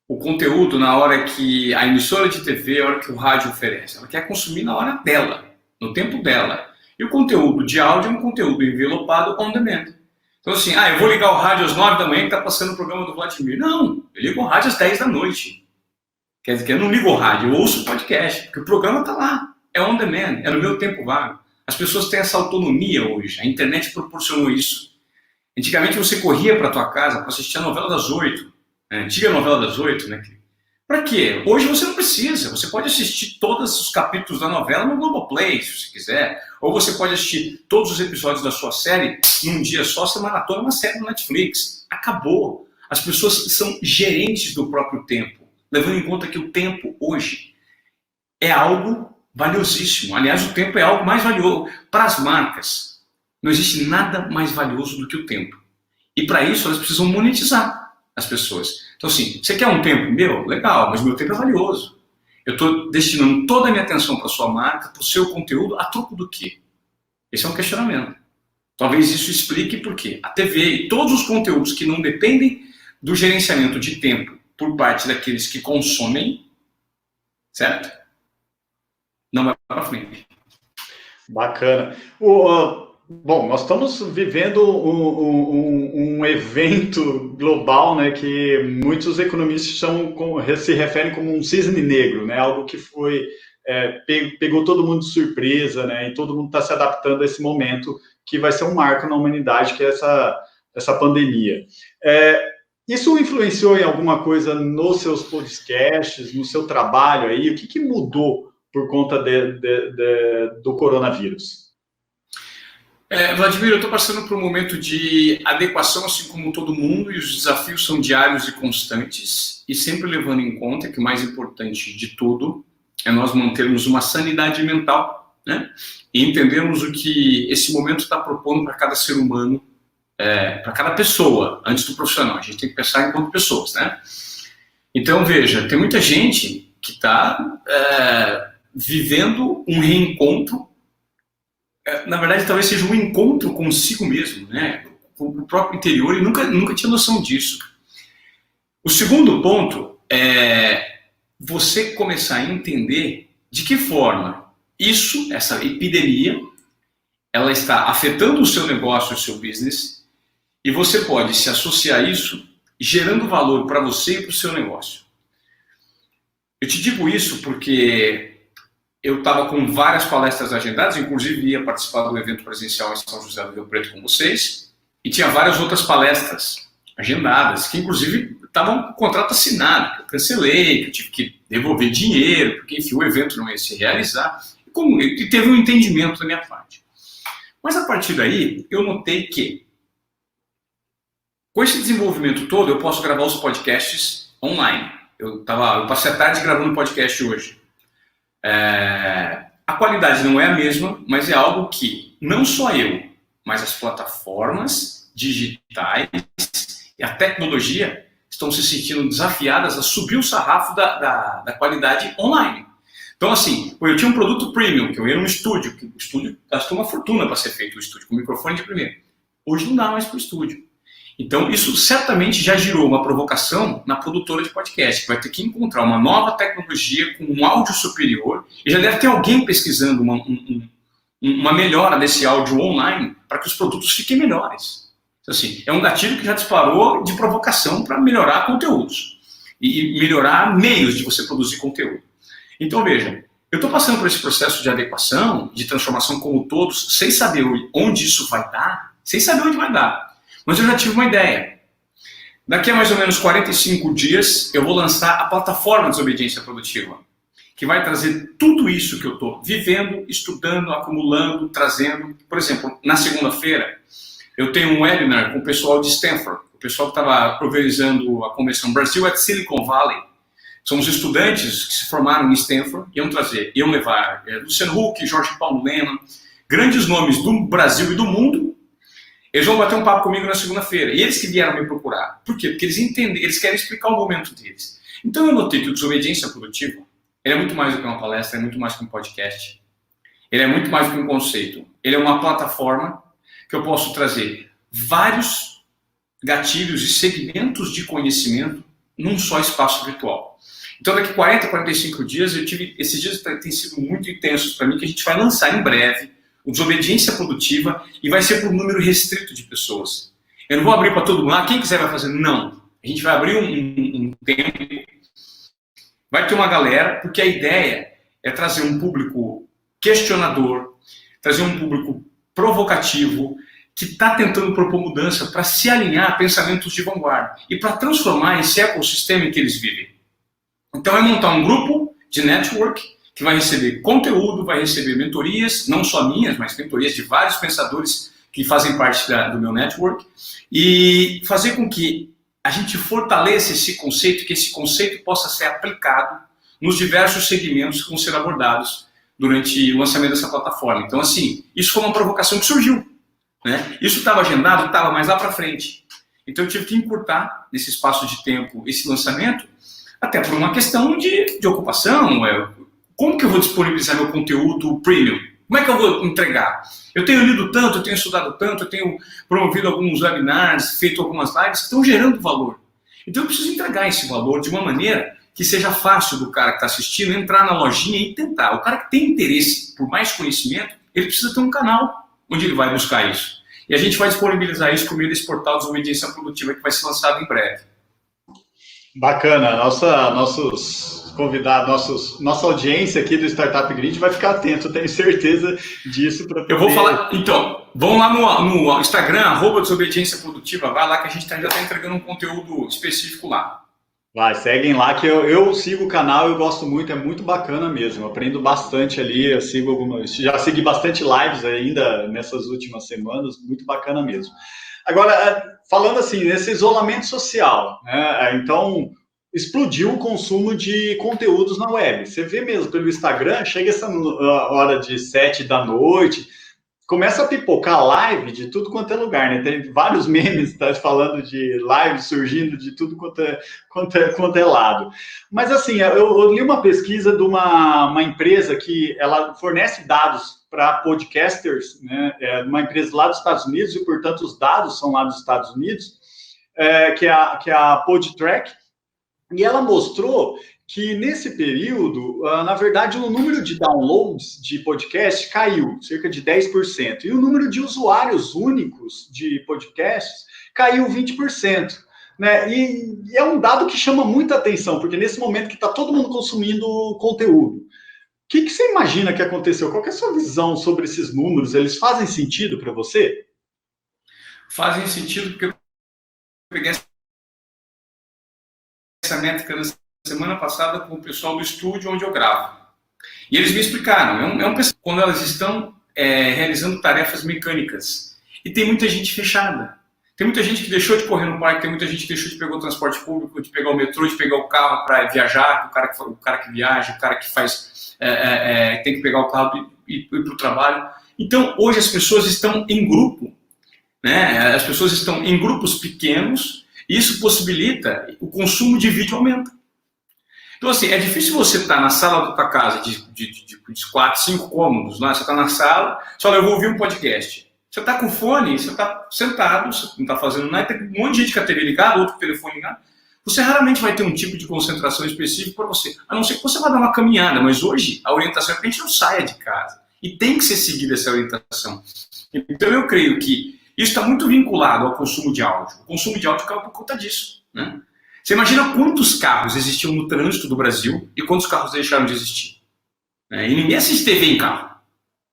o conteúdo na hora que a emissora de TV, a hora que o rádio oferece. Ela quer consumir na hora dela, no tempo dela. E o conteúdo de áudio é um conteúdo envelopado on demand. Então assim, eu vou ligar o rádio às 9 da manhã que está passando o programa do Vladimir. Não, eu ligo o rádio às 10 da noite. Quer dizer, eu não ligo o rádio, eu ouço o podcast, porque o programa está lá. É on demand, é no meu tempo vago. As pessoas têm essa autonomia hoje, a internet proporcionou isso. Antigamente você corria para a tua casa para assistir a novela das 8, a antiga novela das 8, né? Para quê? Hoje você não precisa, você pode assistir todos os capítulos da novela no Globoplay, se você quiser, ou você pode assistir todos os episódios da sua série num dia só, você maratona uma série no Netflix. Acabou. As pessoas são gerentes do próprio tempo, levando em conta que o tempo hoje é algo valiosíssimo. Aliás, o tempo é algo mais valioso para as marcas. Não existe nada mais valioso do que o tempo. E para isso, elas precisam monetizar as pessoas. Então, assim, você quer um tempo meu? Legal, mas meu tempo é valioso. Eu estou destinando toda a minha atenção para a sua marca, para o seu conteúdo, a troco do quê? Esse é um questionamento. Talvez isso explique por quê. A TV e todos os conteúdos que não dependem do gerenciamento de tempo por parte daqueles que consomem, certo? Não vai para frente. Bacana. Bom, nós estamos vivendo um evento global, né, que muitos economistas se referem como um cisne negro, né, algo que pegou todo mundo de surpresa, né, e todo mundo está se adaptando a esse momento que vai ser um marco na humanidade, que é essa pandemia. Isso influenciou em alguma coisa nos seus podcasts, no seu trabalho aí? O que mudou por conta do coronavírus? Vladimir, eu estou passando por um momento de adequação, assim como todo mundo, e os desafios são diários e constantes, e sempre levando em conta que o mais importante de tudo é nós mantermos uma sanidade mental, né? E entendermos o que esse momento está propondo para cada ser humano, para cada pessoa, antes do profissional. A gente tem que pensar enquanto pessoas, né? Então, veja, tem muita gente que está vivendo um reencontro. Na verdade, talvez seja um encontro consigo mesmo, né? Com o próprio interior, e nunca tinha noção disso. O segundo ponto é você começar a entender de que forma essa epidemia, ela está afetando o seu negócio, o seu business, e você pode se associar a isso gerando valor para você e para o seu negócio. Eu te digo isso porque eu estava com várias palestras agendadas, inclusive ia participar do evento presencial em São José do Rio Preto com vocês, e tinha várias outras palestras agendadas, que inclusive estavam com contrato assinado, que eu cancelei, que eu tive que devolver dinheiro, porque enfim, o evento não ia se realizar, e teve um entendimento da minha parte. Mas a partir daí, eu notei que, com esse desenvolvimento todo, eu posso gravar os podcasts online. Eu passei a tarde gravando podcast hoje. A qualidade não é a mesma, mas é algo que não só eu, mas as plataformas digitais e a tecnologia estão se sentindo desafiadas a subir o sarrafo da qualidade online. Então, assim, eu tinha um produto premium, que eu ia num estúdio, que o estúdio gastou uma fortuna para ser feito o estúdio, com microfone de primeira. Hoje não dá mais para o estúdio. Então, isso certamente já gerou uma provocação na produtora de podcast, que vai ter que encontrar uma nova tecnologia com um áudio superior, e já deve ter alguém pesquisando uma melhora desse áudio online para que os produtos fiquem melhores. Então, assim, é um gatilho que já disparou de provocação para melhorar conteúdos e melhorar meios de você produzir conteúdo. Então, veja, eu estou passando por esse processo de adequação, de transformação como todos, sem saber onde isso vai dar, sem saber onde vai dar. Mas eu já tive uma ideia. Daqui a mais ou menos 45 dias, eu vou lançar a plataforma Desobediência Produtiva, que vai trazer tudo isso que eu estou vivendo, estudando, acumulando, trazendo. Por exemplo, na segunda-feira, eu tenho um webinar com o pessoal de Stanford, o pessoal que estava organizando a convenção Brasil at Silicon Valley. São os estudantes que se formaram em Stanford, iam levar Luciano Huck, Jorge Paulo Lemann, grandes nomes do Brasil e do mundo. Eles vão bater um papo comigo na segunda-feira. E eles que vieram me procurar. Por quê? Porque eles querem explicar o momento deles. Então eu notei que o Desobediência Produtiva, ele é muito mais do que uma palestra, é muito mais que um podcast. Ele é muito mais do que um conceito. Ele é uma plataforma que eu posso trazer vários gatilhos e segmentos de conhecimento num só espaço virtual. Então, daqui 40, 45 dias, esses dias têm sido muito intensos para mim, que a gente vai lançar em breve o Desobediência Produtiva e vai ser por um número restrito de pessoas. Eu não vou abrir para todo mundo, quem quiser vai fazer. Não. A gente vai abrir um tempo, vai ter uma galera, porque a ideia é trazer um público questionador, trazer um público provocativo, que está tentando propor mudança para se alinhar a pensamentos de vanguarda e para transformar esse ecossistema em que eles vivem. Então é montar um grupo de network que vai receber conteúdo, vai receber mentorias, não só minhas, mas mentorias de vários pensadores que fazem parte do meu network, e fazer com que a gente fortaleça esse conceito, que esse conceito possa ser aplicado nos diversos segmentos que vão ser abordados durante o lançamento dessa plataforma. Então, assim, isso foi uma provocação que surgiu, né? Isso estava agendado, estava mais lá para frente. Então, eu tive que encurtar nesse espaço de tempo esse lançamento, até por uma questão de ocupação. Como que eu vou disponibilizar meu conteúdo premium? Como é que eu vou entregar? Eu tenho lido tanto, eu tenho estudado tanto, eu tenho promovido alguns webinars, feito algumas lives que estão gerando valor. Então eu preciso entregar esse valor de uma maneira que seja fácil do cara que está assistindo entrar na lojinha e tentar. O cara que tem interesse por mais conhecimento, ele precisa ter um canal onde ele vai buscar isso. E a gente vai disponibilizar isso por meio desse portal de Desobediência Produtiva que vai ser lançado em breve. Bacana, nossos convidados, nossa audiência aqui do Startup Grid vai ficar atento, tenho certeza disso. Eu vou falar, então, vão lá no Instagram, @Desobediência Produtiva, vai lá que a gente já está entregando um conteúdo específico lá. Vai, seguem lá que eu sigo o canal, eu gosto muito, é muito bacana mesmo, eu aprendo bastante ali, eu já segui bastante lives ainda nessas últimas semanas, muito bacana mesmo. Agora, falando assim, nesse isolamento social, né, então explodiu o consumo de conteúdos na web. Você vê mesmo pelo Instagram, chega essa hora de 7 da noite, começa a pipocar live de tudo quanto é lugar, né? Tem vários memes falando de live surgindo de tudo quanto é lado. Mas assim, eu li uma pesquisa de uma empresa que ela fornece dados para podcasters, né? É uma empresa lá dos Estados Unidos e, portanto, os dados são lá dos Estados Unidos, que é a PodTrack, e ela mostrou que nesse período, na verdade, o número de downloads de podcast caiu, cerca de 10%, e o número de usuários únicos de podcasts caiu 20%. Né? E é um dado que chama muita atenção, porque nesse momento que está todo mundo consumindo conteúdo, o que você imagina que aconteceu? Qual que é a sua visão sobre esses números? Eles fazem sentido para você? Fazem sentido porque eu peguei essa métrica na semana passada com o pessoal do estúdio onde eu gravo. E eles me explicaram, quando elas estão realizando tarefas mecânicas. E tem muita gente fechada. Tem muita gente que deixou de correr no parque, tem muita gente que deixou de pegar o transporte público, de pegar o metrô, de pegar o carro para viajar, o cara que viaja, o cara que faz, tem que pegar o carro e ir para o trabalho. Então, hoje as pessoas estão em grupo, né? As pessoas estão em grupos pequenos, e isso possibilita o consumo de vídeo aumenta. Então, assim, é difícil você estar na sala da tua casa de 4, 5 cômodos, né? Você está na sala, só eu vou ouvir um podcast. Você está com fone, você está sentado, você não está fazendo nada, tem um monte de gente com a TV ligada, outro com o telefone ligado. Você raramente vai ter um tipo de concentração específico para você, a não ser que você vá dar uma caminhada, mas hoje a orientação é que a gente não saia de casa. E tem que ser seguida essa orientação. Então eu creio que isso está muito vinculado ao consumo de áudio. O consumo de áudio caiu por conta disso, né? Você imagina quantos carros existiam no trânsito do Brasil e quantos carros deixaram de existir? E ninguém assiste TV em carro.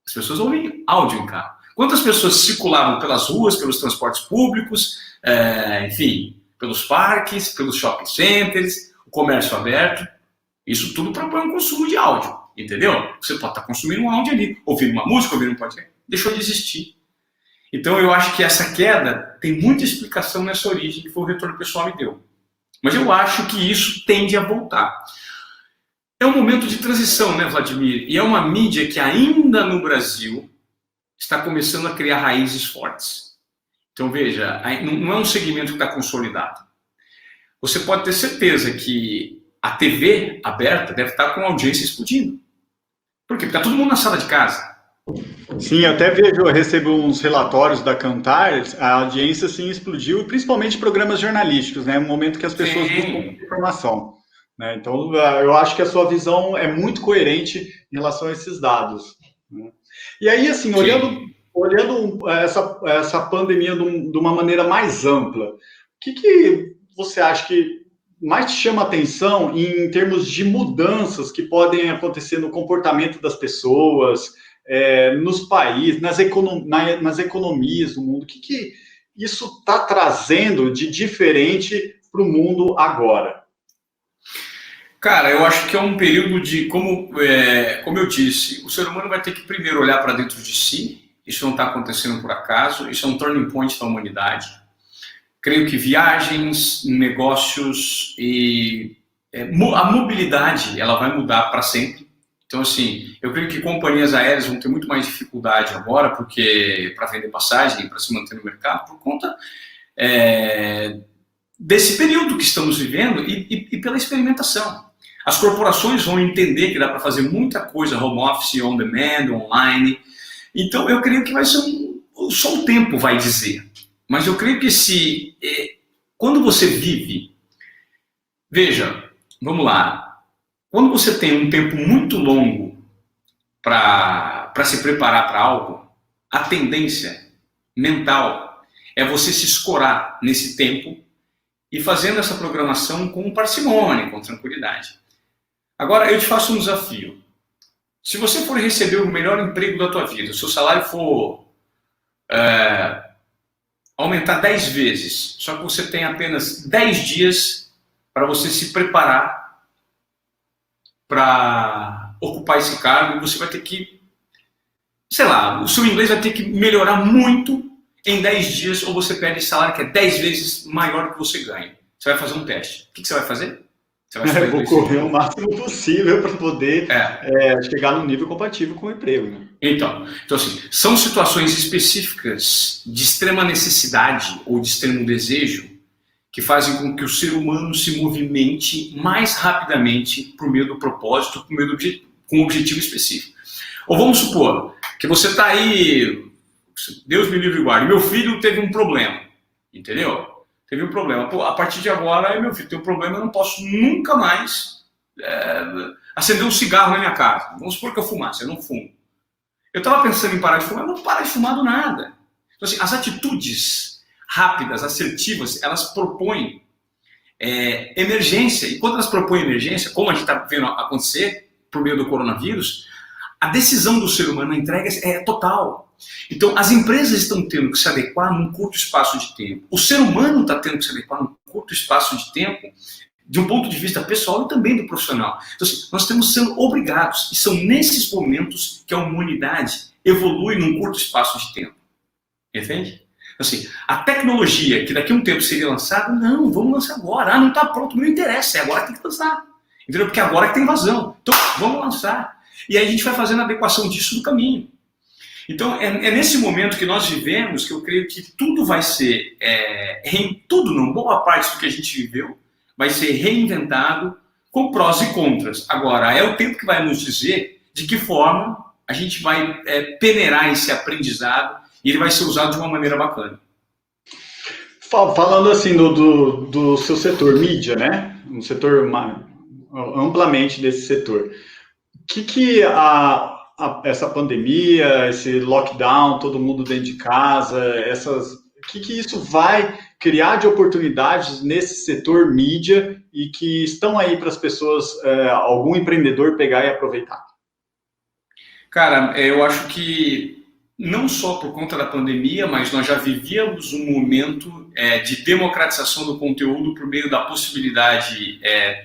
As pessoas ouvem áudio em carro. Quantas pessoas circulavam pelas ruas, pelos transportes públicos, enfim, pelos parques, pelos shopping centers, o comércio aberto. Isso tudo propõe um consumo de áudio, entendeu? Você pode estar consumindo um áudio ali, ouvindo uma música, ouvindo um podcast. Deixou de existir. Então eu acho que essa queda tem muita explicação nessa origem que foi o retorno pessoal me deu. Mas eu acho que isso tende a voltar. É um momento de transição, né, Vladimir? E é uma mídia que ainda no Brasil está começando a criar raízes fortes. Então veja, não é um segmento que está consolidado. Você pode ter certeza que a TV aberta deve estar com a audiência explodindo. Por quê? Porque está todo mundo na sala de casa. Sim, eu até vejo, eu recebo uns relatórios da Kantar, a audiência assim explodiu, principalmente programas jornalísticos, né? Um momento que as pessoas buscam Sim. informação, né? Então, eu acho que a sua visão é muito coerente em relação a esses dados, né? E aí, assim, Sim. olhando essa pandemia de uma maneira mais ampla, o que você acha que mais te chama atenção em termos de mudanças que podem acontecer no comportamento das pessoas, nos países, nas economias do mundo? O que isso está trazendo de diferente para o mundo agora? Cara, eu acho que é um período de, como eu disse, o ser humano vai ter que primeiro olhar para dentro de si. Isso não está acontecendo por acaso, isso é um turning point da humanidade. Creio que viagens, negócios e a mobilidade, ela vai mudar para sempre. Então, assim, eu creio que companhias aéreas vão ter muito mais dificuldade agora, porque para vender passagem, para se manter no mercado, por conta desse período que estamos vivendo e pela experimentação. As corporações vão entender que dá para fazer muita coisa home office, on demand, online. Então, eu creio que vai ser só o tempo vai dizer. Mas eu creio que quando você vive, veja, vamos lá, quando você tem um tempo muito longo para se preparar para algo, a tendência mental é você se escorar nesse tempo e fazendo essa programação com parcimônia, com tranquilidade. Agora, eu te faço um desafio. Se você for receber o melhor emprego da tua vida, o seu salário for aumentar 10 vezes, só que você tem apenas 10 dias para você se preparar para ocupar esse cargo, e você vai ter que, sei lá, o seu inglês vai ter que melhorar muito em 10 dias, ou você perde salário que é 10 vezes maior do que você ganha. Você vai fazer um teste. O que você vai fazer? Você vai Eu vou correr o máximo possível para poder chegar num nível compatível com o emprego, né? Então, assim, são situações específicas de extrema necessidade ou de extremo desejo que fazem com que o ser humano se movimente mais rapidamente por meio do propósito, com um objetivo específico. Ou vamos supor que você está aí, Deus me livre e guarde, meu filho teve um problema, entendeu? Teve um problema. Pô, a partir de agora, meu filho tem um problema, eu não posso nunca mais acender um cigarro na minha casa. Vamos supor que eu fumasse, eu não fumo. Eu estava pensando em parar de fumar, eu não paro de fumar do nada. Então, assim, as atitudes rápidas, assertivas, elas propõem emergência. E quando elas propõem emergência, como a gente está vendo acontecer por meio do coronavírus, a decisão do ser humano na entrega é total. Então, as empresas estão tendo que se adequar num curto espaço de tempo. O ser humano está tendo que se adequar num curto espaço de tempo, de um ponto de vista pessoal e também do profissional. Então, assim, nós estamos sendo obrigados, e são nesses momentos que a humanidade evolui num curto espaço de tempo. Entende? Então, assim, a tecnologia que daqui a um tempo seria lançada, não, vamos lançar agora. Não está pronto, não interessa, agora tem que lançar. Entendeu? Porque agora que tem vazão. Então, vamos lançar. E aí a gente vai fazendo a adequação disso no caminho. Então, é nesse momento que nós vivemos que eu creio que tudo vai ser, tudo não, boa parte do que a gente viveu, vai ser reinventado com prós e contras. Agora, é o tempo que vai nos dizer de que forma a gente vai peneirar esse aprendizado e ele vai ser usado de uma maneira bacana. Falando assim do seu setor mídia, né? Um setor amplamente desse setor. O que essa pandemia, esse lockdown, todo mundo dentro de casa, o que isso vai criar de oportunidades nesse setor mídia e que estão aí para as pessoas, algum empreendedor pegar e aproveitar? Cara, eu acho que não só por conta da pandemia, mas nós já vivíamos um momento de democratização do conteúdo por meio da possibilidade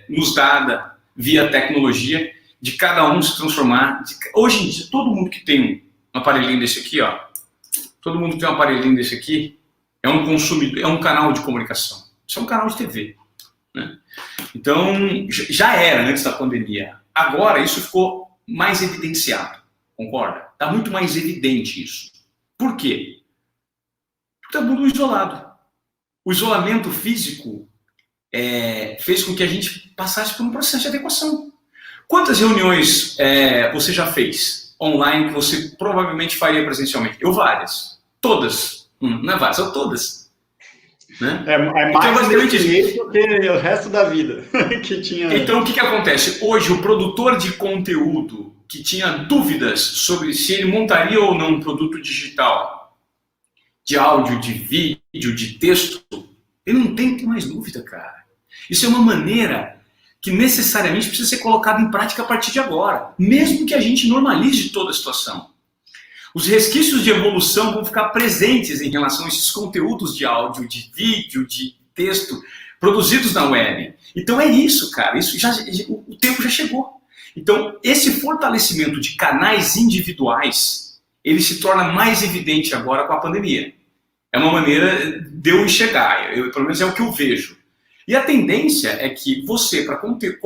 nos dada via tecnologia de cada um se transformar. Hoje em dia, todo mundo que tem um aparelhinho desse aqui, ó, todo mundo que tem um aparelhinho desse aqui é um consumidor, é um canal de comunicação. Isso é um canal de TV, né? Então, já era antes da pandemia. Agora, isso ficou mais evidenciado. Concorda? Está muito mais evidente isso. Por quê? Porque está muito isolado. O isolamento físico fez com que a gente passasse por um processo de adequação. Quantas reuniões você já fez? online que você provavelmente faria presencialmente? Eu várias. Todas. Não é várias, são todas. Né? É mais nesse mês do que o resto da vida que tinha. Então, o que acontece? Hoje, o produtor de conteúdo que tinha dúvidas sobre se ele montaria ou não um produto digital, de áudio, de vídeo, de texto, ele não tem que ter mais dúvida, cara. Isso é uma maneira que necessariamente precisa ser colocada em prática a partir de agora, mesmo que a gente normalize toda a situação. Os resquícios de evolução vão ficar presentes em relação a esses conteúdos de áudio, de vídeo, de texto produzidos na web. Então é isso, cara. O tempo já chegou. Então, esse fortalecimento de canais individuais, ele se torna mais evidente agora com a pandemia. É uma maneira de eu enxergar, pelo menos é o que eu vejo. E a tendência é que você, para conter...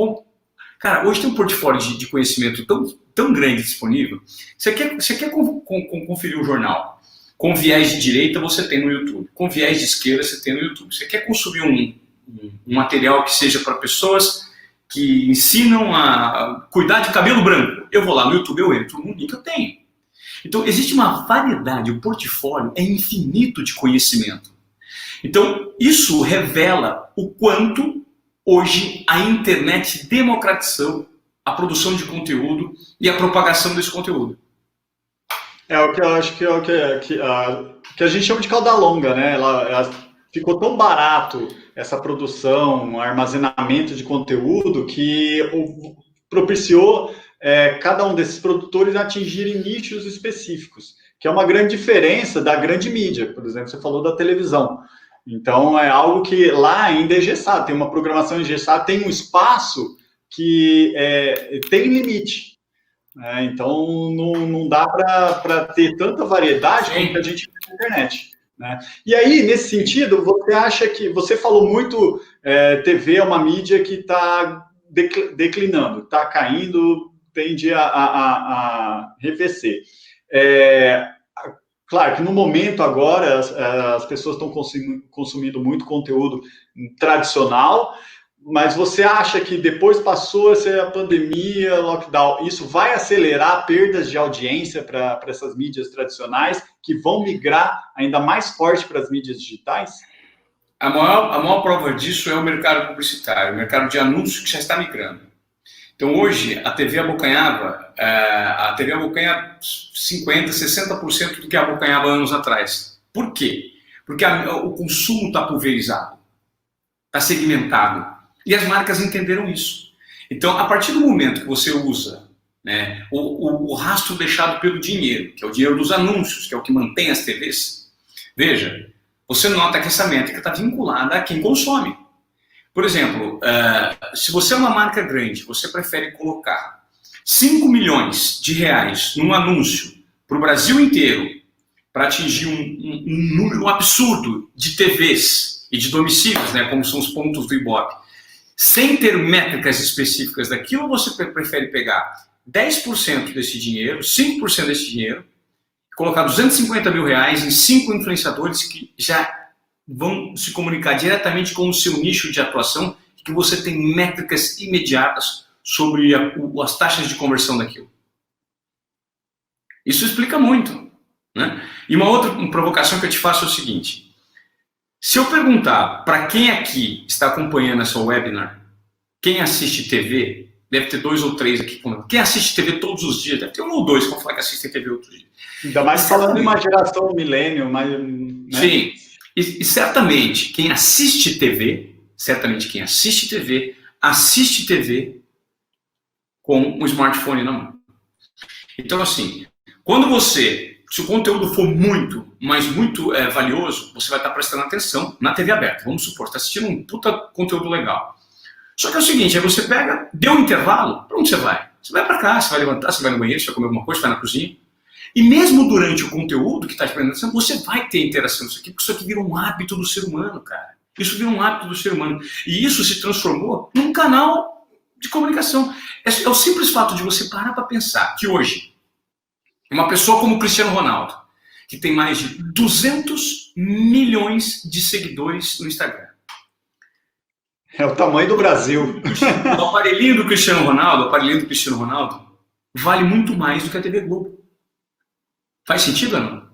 Cara, hoje tem um portfólio de conhecimento tão grande disponível. Você quer conferir um jornal com viés de direita, você tem no YouTube. Com viés de esquerda, você tem no YouTube. Você quer consumir um material que seja para pessoas que ensinam a cuidar de cabelo branco? Eu vou lá no YouTube, eu entro no link que eu tenho. Então, existe uma variedade, o portfólio é infinito de conhecimento. Então, isso revela o quanto hoje a internet democratizou a produção de conteúdo e a propagação desse conteúdo. É o que eu acho que é o que a gente chama de cauda longa, né? Ela ficou tão barato essa produção, armazenamento de conteúdo, que propiciou cada um desses produtores atingirem nichos específicos, que é uma grande diferença da grande mídia. Por exemplo, você falou da televisão. Então, é algo que lá ainda é engessado, tem uma programação engessada, tem um espaço que tem limite. Então, não dá para ter tanta variedade como que a gente tem na internet. Né? E aí, nesse sentido, você acha que... Você falou muito, TV é uma mídia que está declinando, está caindo, tende a arrefecer. Claro que no momento agora as pessoas estão consumindo muito conteúdo tradicional, mas você acha que depois passou a pandemia, lockdown, isso vai acelerar perdas de audiência para essas mídias tradicionais que vão migrar ainda mais forte para as mídias digitais? A maior prova disso é o mercado publicitário, o mercado de anúncios que já está migrando. Então hoje a TV abocanha 50%, 60% do que abocanhava anos atrás. Por quê? Porque o consumo está pulverizado, está segmentado. E as marcas entenderam isso. Então, a partir do momento que você usa, né, o rastro deixado pelo dinheiro, que é o dinheiro dos anúncios, que é o que mantém as TVs, veja, você nota que essa métrica está vinculada a quem consome. Por exemplo, se você é uma marca grande, você prefere colocar 5 milhões de reais num anúncio para o Brasil inteiro, para atingir um número absurdo de TVs e de domicílios, né, como são os pontos do Ibope, sem ter métricas específicas daquilo, você prefere pegar 10% desse dinheiro, 5% desse dinheiro, colocar 250 mil reais em 5 influenciadores que já vão se comunicar diretamente com o seu nicho de atuação, que você tem métricas imediatas sobre as taxas de conversão daquilo. Isso explica muito. Né? E uma outra provocação que eu te faço é o seguinte: se eu perguntar para quem aqui está acompanhando essa webinar, quem assiste TV, deve ter 2 ou 3 aqui. Quem assiste TV todos os dias, deve ter 1 ou 2 que vão falar que assistem TV outro dia. Ainda mais falando de uma geração milênio, né? Sim. E certamente quem assiste TV assiste TV com um smartphone na mão. Então, assim, se o conteúdo for muito valioso, você vai estar prestando atenção na TV aberta. Vamos supor, você está assistindo um puta conteúdo legal. Só que é o seguinte, aí você pega, deu um intervalo, para onde você vai? Você vai para cá, você vai levantar, você vai no banheiro, você vai comer alguma coisa, você vai na cozinha. E mesmo durante o conteúdo que está te prestando atenção, você vai ter interação com isso aqui, porque isso aqui vira um hábito do ser humano, cara. Isso vira um hábito do ser humano. E isso se transformou num canal de comunicação. É o simples fato de você parar para pensar que hoje, uma pessoa como o Cristiano Ronaldo, que tem mais de 200 milhões de seguidores no Instagram. É o tamanho do Brasil. O aparelhinho do Cristiano Ronaldo, vale muito mais do que a TV Globo. Faz sentido ou não?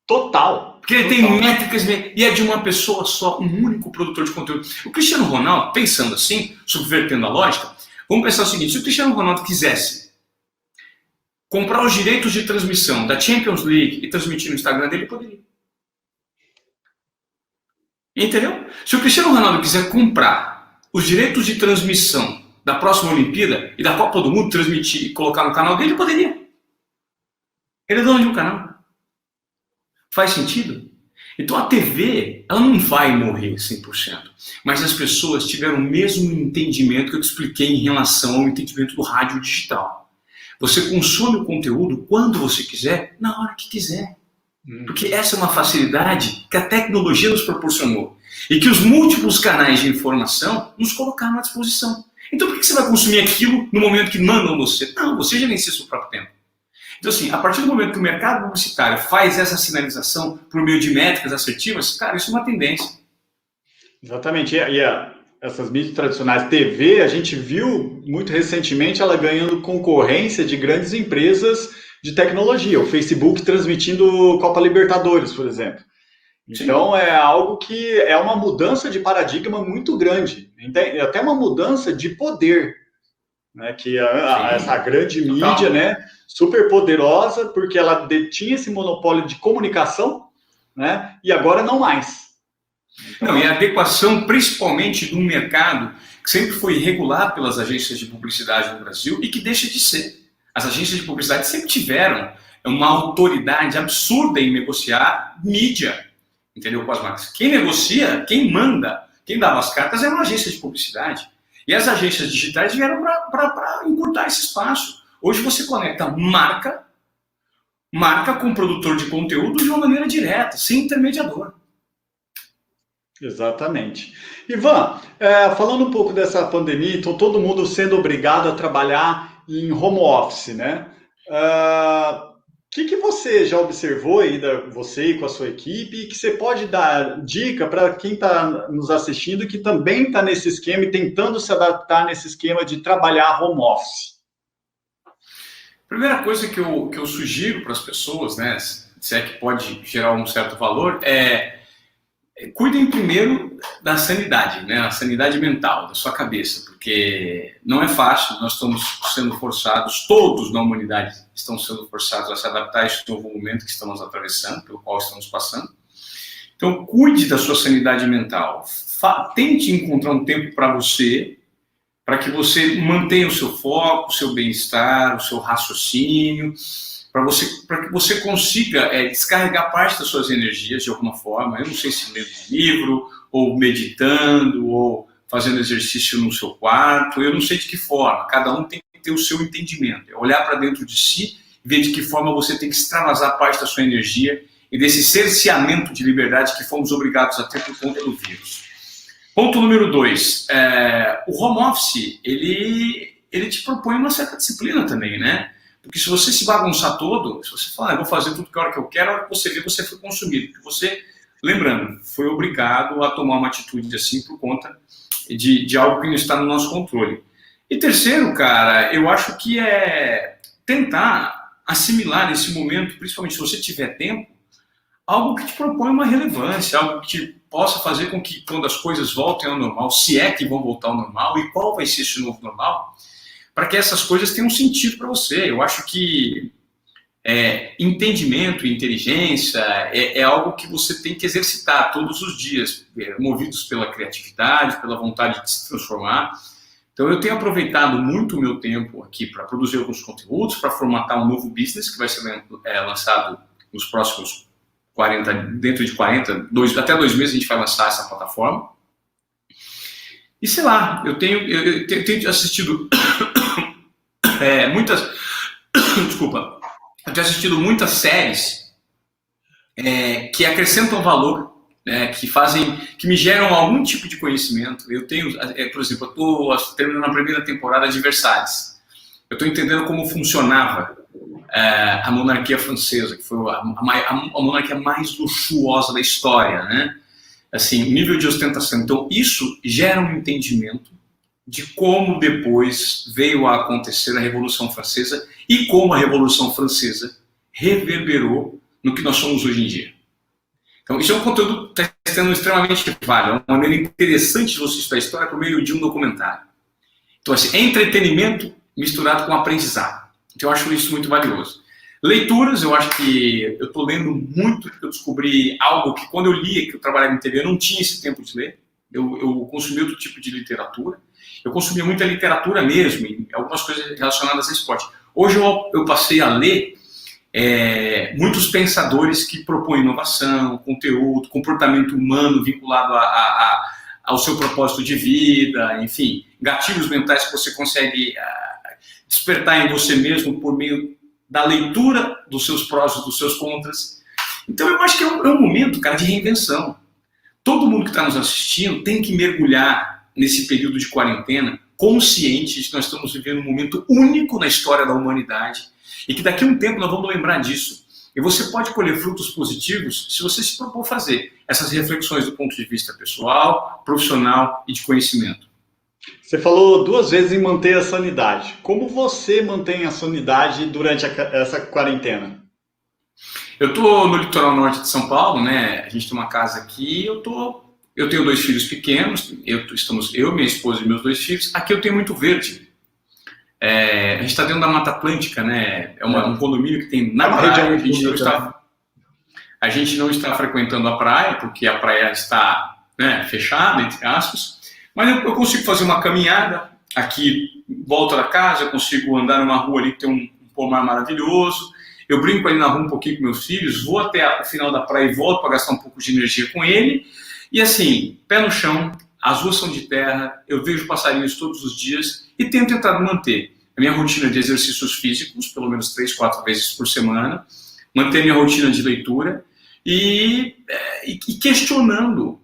Total. Porque ele tem métricas e é de uma pessoa só, um único produtor de conteúdo. O Cristiano Ronaldo, pensando assim, subvertendo a lógica, vamos pensar o seguinte: se o Cristiano Ronaldo quisesse comprar os direitos de transmissão da Champions League e transmitir no Instagram dele, ele poderia. Entendeu? Se o Cristiano Ronaldo quiser comprar os direitos de transmissão da próxima Olimpíada e da Copa do Mundo, transmitir e colocar no canal dele, ele poderia. Ele é dono de um canal. Faz sentido? Então a TV, ela não vai morrer 100%. Mas as pessoas tiveram o mesmo entendimento que eu te expliquei em relação ao entendimento do rádio digital. Você consome o conteúdo quando você quiser, na hora que quiser. Porque essa é uma facilidade que a tecnologia nos proporcionou. E que os múltiplos canais de informação nos colocaram à disposição. Então por que você vai consumir aquilo no momento que mandam você? Não, você gerencia seu próprio tempo. Então assim, a partir do momento que o mercado publicitário faz essa sinalização por meio de métricas assertivas, cara, isso é uma tendência. Exatamente. Essas mídias tradicionais, TV, a gente viu muito recentemente ela ganhando concorrência de grandes empresas de tecnologia. O Facebook transmitindo Copa Libertadores, por exemplo. Então, sim, é algo que é uma mudança de paradigma muito grande. Até uma mudança de poder. Né? Que essa grande mídia, né, super poderosa, porque ela detinha esse monopólio de comunicação, né, e agora não mais. Então, não, e a adequação, principalmente de um mercado que sempre foi regulado pelas agências de publicidade no Brasil e que deixa de ser. As agências de publicidade sempre tiveram uma autoridade absurda em negociar mídia, entendeu, com as marcas. Quem negocia, quem manda, quem dava as cartas é uma agência de publicidade. E as agências digitais vieram para encurtar esse espaço. Hoje você conecta marca com produtor de conteúdo de uma maneira direta, sem intermediador. Exatamente. Ivan, falando um pouco dessa pandemia, então todo mundo sendo obrigado a trabalhar em home office, né? O que você já observou aí, você e com a sua equipe, e que você pode dar dica para quem está nos assistindo que também está nesse esquema e tentando se adaptar nesse esquema de trabalhar home office? Primeira coisa que eu sugiro para as pessoas, né, se é que pode gerar um certo valor, cuidem primeiro da sanidade, né, a sanidade mental, da sua cabeça, porque não é fácil, nós estamos sendo forçados, todos na humanidade estão sendo forçados a se adaptar a esse novo momento que estamos atravessando, pelo qual estamos passando. Então, cuide da sua sanidade mental, tente encontrar um tempo para você, para que você mantenha o seu foco, o seu bem-estar, o seu raciocínio, para que você consiga descarregar parte das suas energias de alguma forma. Eu não sei se lendo um livro, ou meditando, ou fazendo exercício no seu quarto, eu não sei de que forma, cada um tem que ter o seu entendimento, é olhar para dentro de si e ver de que forma você tem que extravasar parte da sua energia e desse cerceamento de liberdade que fomos obrigados a ter por conta do vírus. Ponto número 2, o home office, ele te propõe uma certa disciplina também, né? Porque se você se bagunçar todo, se você falar, eu vou fazer tudo que a hora que eu quero, a hora que você vê, você foi consumido. Porque você, lembrando, foi obrigado a tomar uma atitude assim por conta de algo que não está no nosso controle. E terceiro, cara, eu acho que é tentar assimilar nesse momento, principalmente se você tiver tempo, algo que te propõe uma relevância, algo que te possa fazer com que quando as coisas voltem ao normal, se é que vão voltar ao normal, e qual vai ser esse novo normal, para que essas coisas tenham sentido para você. Eu acho que entendimento e inteligência é algo que você tem que exercitar todos os dias, movidos pela criatividade, pela vontade de se transformar. Então eu tenho aproveitado muito o meu tempo aqui para produzir alguns conteúdos, para formatar um novo business que vai ser lançado nos próximos dentro de 40, até 2 meses a gente vai lançar essa plataforma. E sei lá, eu tenho assistido desculpa, eu tenho assistido muitas séries que acrescentam valor, que me geram algum tipo de conhecimento. Eu tenho, por exemplo, eu estou terminando a primeira temporada de Versalhes. Eu estou entendendo como funcionava a monarquia francesa, que foi a monarquia mais luxuosa da história, né? Assim, nível de ostentação. Então, isso gera um entendimento de como depois veio a acontecer a Revolução Francesa e como a Revolução Francesa reverberou no que nós somos hoje em dia. Então, isso é um conteúdo que está sendo extremamente válido, é uma maneira interessante de você estudar a história por meio de um documentário. Então, assim, é entretenimento misturado com aprendizado. Então, eu acho isso muito valioso. Leituras, eu acho que eu estou lendo muito, porque eu descobri algo que quando eu lia, que eu trabalhava em TV, eu não tinha esse tempo de ler. Eu consumi outro tipo de literatura. Eu consumia muita literatura mesmo, e algumas coisas relacionadas a esporte. Hoje eu passei a ler muitos pensadores que propõem inovação, conteúdo, comportamento humano vinculado ao seu propósito de vida, enfim, gatilhos mentais que você consegue despertar em você mesmo por meio da leitura dos seus prós e dos seus contras. Então eu acho que é um momento, cara, de reinvenção. Todo mundo que está nos assistindo tem que mergulhar nesse período de quarentena consciente de que nós estamos vivendo um momento único na história da humanidade e que daqui a um tempo nós vamos lembrar disso. E você pode colher frutos positivos se você se propor fazer essas reflexões do ponto de vista pessoal, profissional e de conhecimento. Você falou 2 vezes em manter a sanidade. Como você mantém a sanidade durante essa quarentena? Eu estou no litoral norte de São Paulo, né? A gente tem uma casa aqui, eu tenho 2 filhos pequenos, eu, minha esposa e meus 2 filhos. Aqui eu tenho muito verde. A gente está dentro da Mata Atlântica, né? É um condomínio que tem na praia. A gente não está frequentando a praia, porque a praia está, né, fechada, entre aspas. Mas eu consigo fazer uma caminhada aqui em volta da casa, eu consigo andar numa rua ali que tem um pomar maravilhoso. Eu brinco ali na rua um pouquinho com meus filhos, vou até o final da praia e volto para gastar um pouco de energia com ele. E assim, pé no chão, as ruas são de terra, eu vejo passarinhos todos os dias e tenho tentado manter a minha rotina de exercícios físicos, pelo menos 3, 4 vezes por semana, manter minha rotina de leitura e questionando,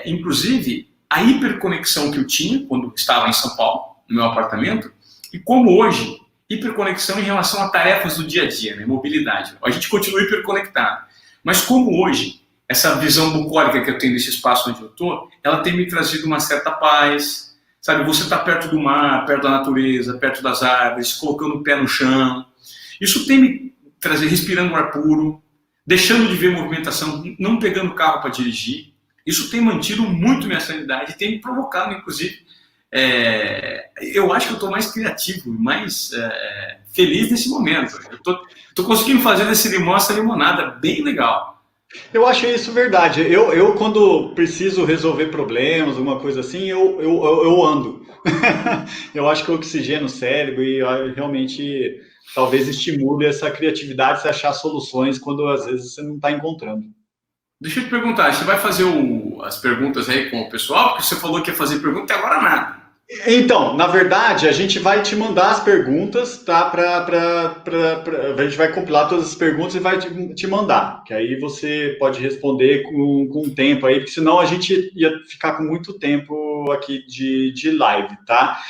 inclusive, a hiperconexão que eu tinha quando estava em São Paulo, no meu apartamento, e como hoje, hiperconexão em relação a tarefas do dia a dia, né? Mobilidade. A gente continua hiperconectado, mas como hoje, essa visão bucólica que eu tenho desse espaço onde eu estou, ela tem me trazido uma certa paz, sabe? Você está perto do mar, perto da natureza, perto das árvores, colocando o pé no chão. Isso tem me trazido, respirando ar puro, deixando de ver movimentação, não pegando carro para dirigir. Isso tem mantido muito minha sanidade, tem me provocado, inclusive, eu acho que eu estou mais criativo, mais feliz nesse momento. Eu estou conseguindo fazer desse limão essa limonada bem legal. Eu acho isso verdade. Eu quando preciso resolver problemas, alguma coisa assim, eu ando. Eu acho que oxigena o cérebro e realmente talvez estimule essa criatividade, você achar soluções quando às vezes você não está encontrando. Deixa eu te perguntar, você vai fazer as perguntas aí com o pessoal? Porque você falou que ia fazer pergunta e agora nada. Então, na verdade, a gente vai te mandar as perguntas, tá? A gente vai compilar todas as perguntas e vai te mandar. Que aí você pode responder com tempo aí, porque senão a gente ia ficar com muito tempo aqui de live, tá?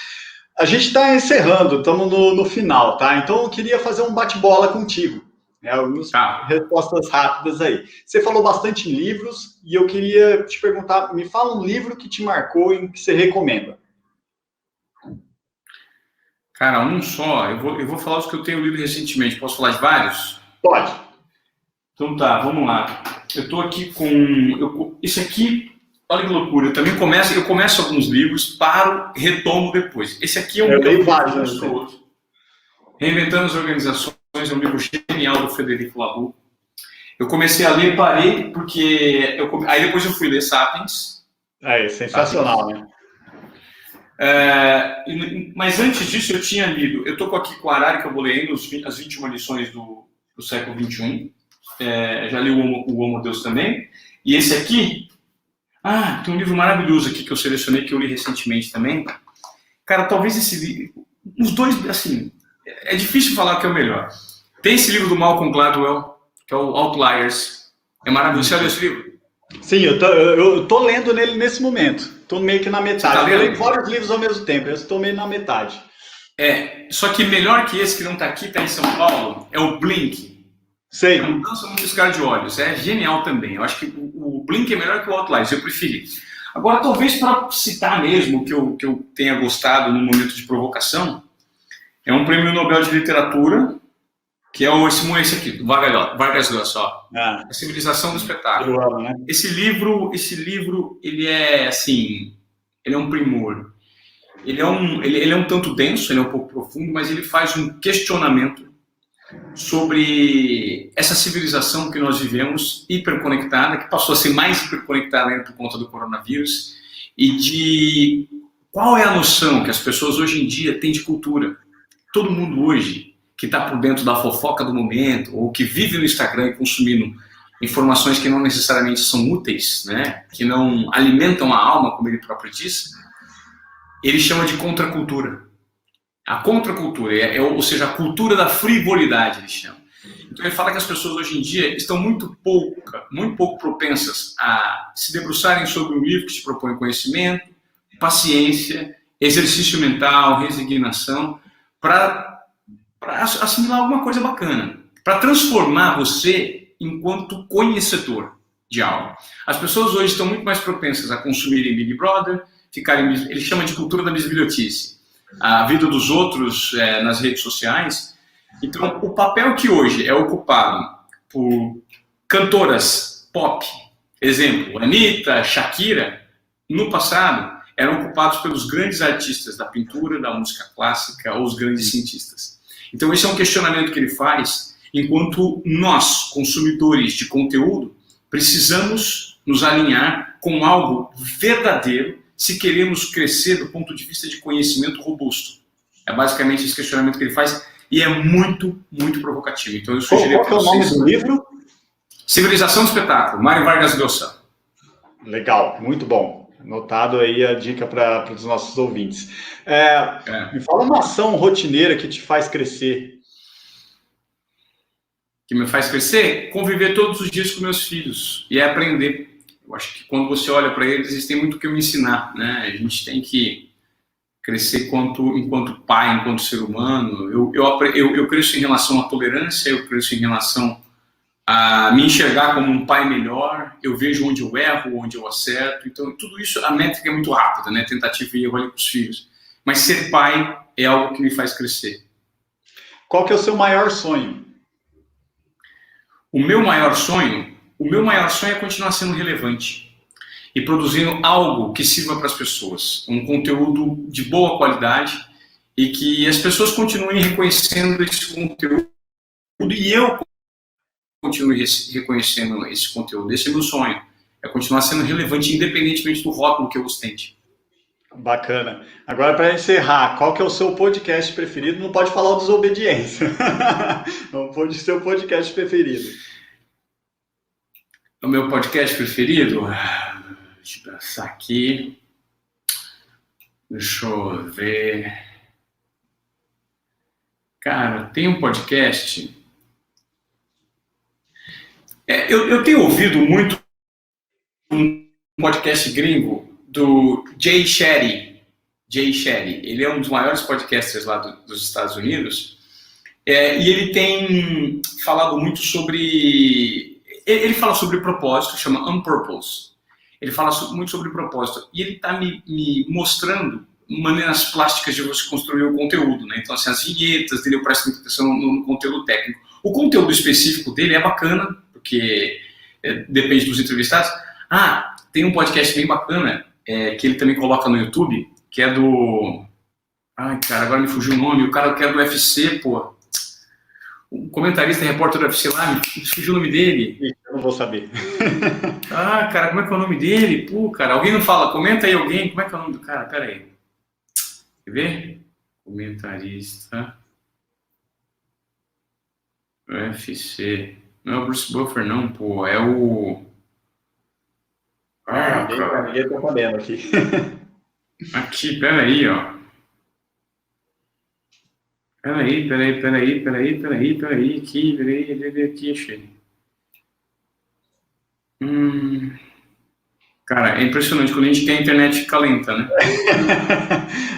A gente está encerrando, estamos no final, tá? Então eu queria fazer um bate-bola contigo. Algumas respostas rápidas aí. Você falou bastante em livros e eu queria te perguntar, me fala um livro que te marcou e que você recomenda. Cara, um só. Eu vou falar os que eu tenho lido recentemente. Posso falar de vários? Pode. Então tá, vamos lá. Eu estou aqui com... Esse aqui, olha que loucura. Eu começo alguns livros, paro, retomo depois. Esse aqui é um livro monstruoso. Reinventando as Organizações, é um livro genial do Frederico Laloux. Eu comecei a ler, parei, porque... Aí depois eu fui ler Sapiens. Sensacional, né? Mas antes disso eu tinha lido, eu estou aqui com a Harari Kaboleeno, as 21 lições do século XXI, já li o Homo Deus também, e esse aqui, tem um livro maravilhoso aqui que eu selecionei, que eu li recentemente também. Cara, talvez esse livro, os dois, assim, é difícil falar que é o melhor. Tem esse livro do Malcolm Gladwell, que é o Outliers, é maravilhoso. Você já leu esse livro? Sim, eu tô lendo nele nesse momento. Tô meio que na metade. Eu leio vários livros ao mesmo tempo, eu estou meio na metade. Só que melhor que esse que não tá aqui, tá em São Paulo, é o Blink. Sei. É uma mudança no piscar de olhos. É genial também. Eu acho que o Blink é melhor que o Outliers, eu preferi. Agora, talvez para citar mesmo o que eu tenha gostado no momento de provocação, é um prêmio Nobel de Literatura, que é esse aqui, Vargas Llosa, A Civilização do Espetáculo. Eu amo, né? Esse livro, ele é assim, ele é um primor. Ele é um tanto denso, ele é um pouco profundo, mas ele faz um questionamento sobre essa civilização que nós vivemos, hiperconectada, que passou a ser mais hiperconectada ainda por conta do coronavírus, e de qual é a noção que as pessoas hoje em dia têm de cultura. Todo mundo hoje que está por dentro da fofoca do momento, ou que vive no Instagram consumindo informações que não necessariamente são úteis, né? Que não alimentam a alma, como ele próprio disse, ele chama de contracultura. A contracultura, ou seja, a cultura da frivolidade, ele chama. Então ele fala que as pessoas hoje em dia estão muito pouco propensas a se debruçarem sobre um livro que te propõe conhecimento, paciência, exercício mental, resignação, para assimilar alguma coisa bacana, para transformar você enquanto conhecedor de algo. As pessoas hoje estão muito mais propensas a consumirem Big Brother, ele chama de cultura da bisbilhotice, a vida dos outros nas redes sociais. Então, o papel que hoje é ocupado por cantoras pop, exemplo, Anitta, Shakira, no passado, eram ocupados pelos grandes artistas da pintura, da música clássica ou os grandes cientistas. Então, esse é um questionamento que ele faz, enquanto nós, consumidores de conteúdo, precisamos nos alinhar com algo verdadeiro se queremos crescer do ponto de vista de conhecimento robusto. É basicamente esse questionamento que ele faz e é muito, muito provocativo. Então, eu sugeri Qual é o nome do livro? Civilização do Espetáculo, Mário Vargas Llosa. Legal, muito bom. Anotado aí a dica para os nossos ouvintes. Me fala uma ação rotineira que te faz crescer. Que me faz crescer? Conviver todos os dias com meus filhos e aprender. Eu acho que quando você olha para eles, eles têm muito o que me ensinar, né? A gente tem que crescer enquanto pai, enquanto ser humano. Eu cresço em relação à tolerância, eu cresço em relação a me enxergar como um pai melhor, eu vejo onde eu erro, onde eu acerto. Então, tudo isso, a métrica é muito rápida, né? Tentativa e erro ali com os filhos. Mas ser pai é algo que me faz crescer. Qual que é o seu maior sonho? O meu maior sonho é continuar sendo relevante e produzindo algo que sirva para as pessoas, um conteúdo de boa qualidade e que as pessoas continuem reconhecendo esse conteúdo e eu continue reconhecendo esse conteúdo. Esse é o meu sonho, é continuar sendo relevante independentemente do rótulo que eu ostente. Bacana. Agora, para encerrar, qual que é o seu podcast preferido? Não pode falar o Desobediência. Não pode ser o podcast preferido. O meu podcast preferido? Deixa eu pensar aqui. Deixa eu ver. Cara, tem um podcast. Eu tenho ouvido muito um podcast gringo do Jay Shetty. Ele é um dos maiores podcasters lá dos Estados Unidos. E ele tem falado muito sobre... Ele fala sobre propósito, chama On Purpose. Ele fala muito sobre propósito. E ele está me mostrando maneiras plásticas de você construir o conteúdo, né? Então, assim, as vinhetas dele, eu presto atenção no conteúdo técnico. O conteúdo específico dele é bacana, porque depende dos entrevistados. Tem um podcast bem bacana, que ele também coloca no YouTube, que é do... Ai, cara, agora me fugiu o nome. O cara que é do UFC, pô. O comentarista e repórter do UFC lá, me fugiu o nome dele. Eu não vou saber. Cara, como é que é o nome dele? Pô, cara, alguém não fala? Comenta aí alguém, como é que é o nome do cara? Pera aí. Quer ver? Comentarista... UFC... Não é o Bruce Buffer, não, pô. É o... Ninguém tá sabendo aqui. Aqui, peraí, ó. Peraí. Aqui, achei. Cara, é impressionante. Quando a gente tem a internet, fica lenta, né?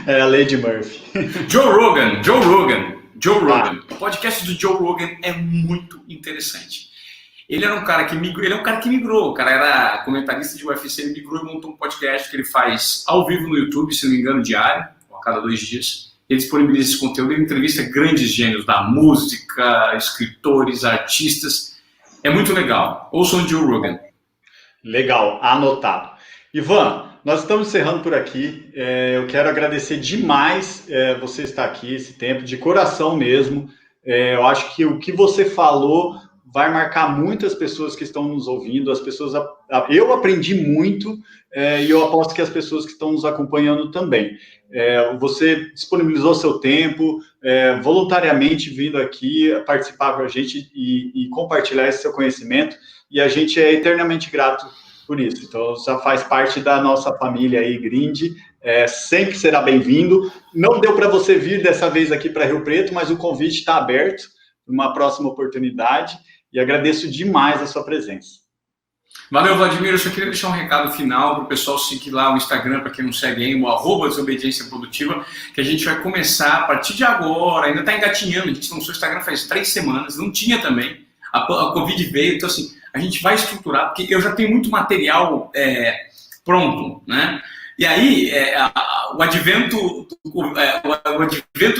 É a Lady Murphy. Joe Rogan. O podcast do Joe Rogan é muito interessante. Ele era um cara que migrou, ele é um cara que migrou, o cara era comentarista de UFC, ele migrou e montou um podcast que ele faz ao vivo no YouTube, se não me engano, diário, a cada 2 dias. Ele disponibiliza esse conteúdo, ele entrevista grandes gênios da música, escritores, artistas. É muito legal. Ouçam o Joe Rogan. Legal, anotado. Ivan, nós estamos encerrando por aqui. Eu quero agradecer demais você estar aqui, esse tempo, de coração mesmo. Eu acho que o que você falou vai marcar muitas pessoas que estão nos ouvindo. As pessoas, eu aprendi muito e eu aposto que as pessoas que estão nos acompanhando também. Você disponibilizou seu tempo, voluntariamente vindo aqui participar com a gente e compartilhar esse seu conhecimento. E a gente é eternamente grato por isso. Então, já faz parte da nossa família aí, Grind. Sempre será bem-vindo. Não deu para você vir dessa vez aqui para Rio Preto, mas o convite está aberto para uma próxima oportunidade. E agradeço demais a sua presença. Valeu, Vladimir. Eu só queria deixar um recado final para o pessoal seguir lá o Instagram, para quem não segue ainda, o @desobediência produtiva, que a gente vai começar a partir de agora, ainda está engatinhando, a gente lançou o Instagram faz 3 semanas, não tinha também, a Covid veio, então assim, a gente vai estruturar, porque eu já tenho muito material pronto, né? E aí, o advento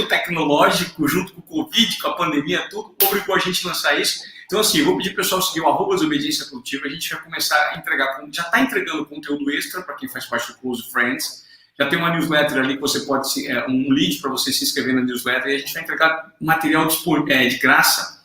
tecnológico, junto com o Covid, com a pandemia, tudo, obrigou a gente a lançar isso. Então, assim, eu vou pedir para o pessoal seguir o @desobediência produtiva, a gente vai começar a entregar, já está entregando conteúdo extra para quem faz parte do Close Friends, já tem uma newsletter ali que você pode, um lead para você se inscrever na newsletter, e a gente vai entregar material de graça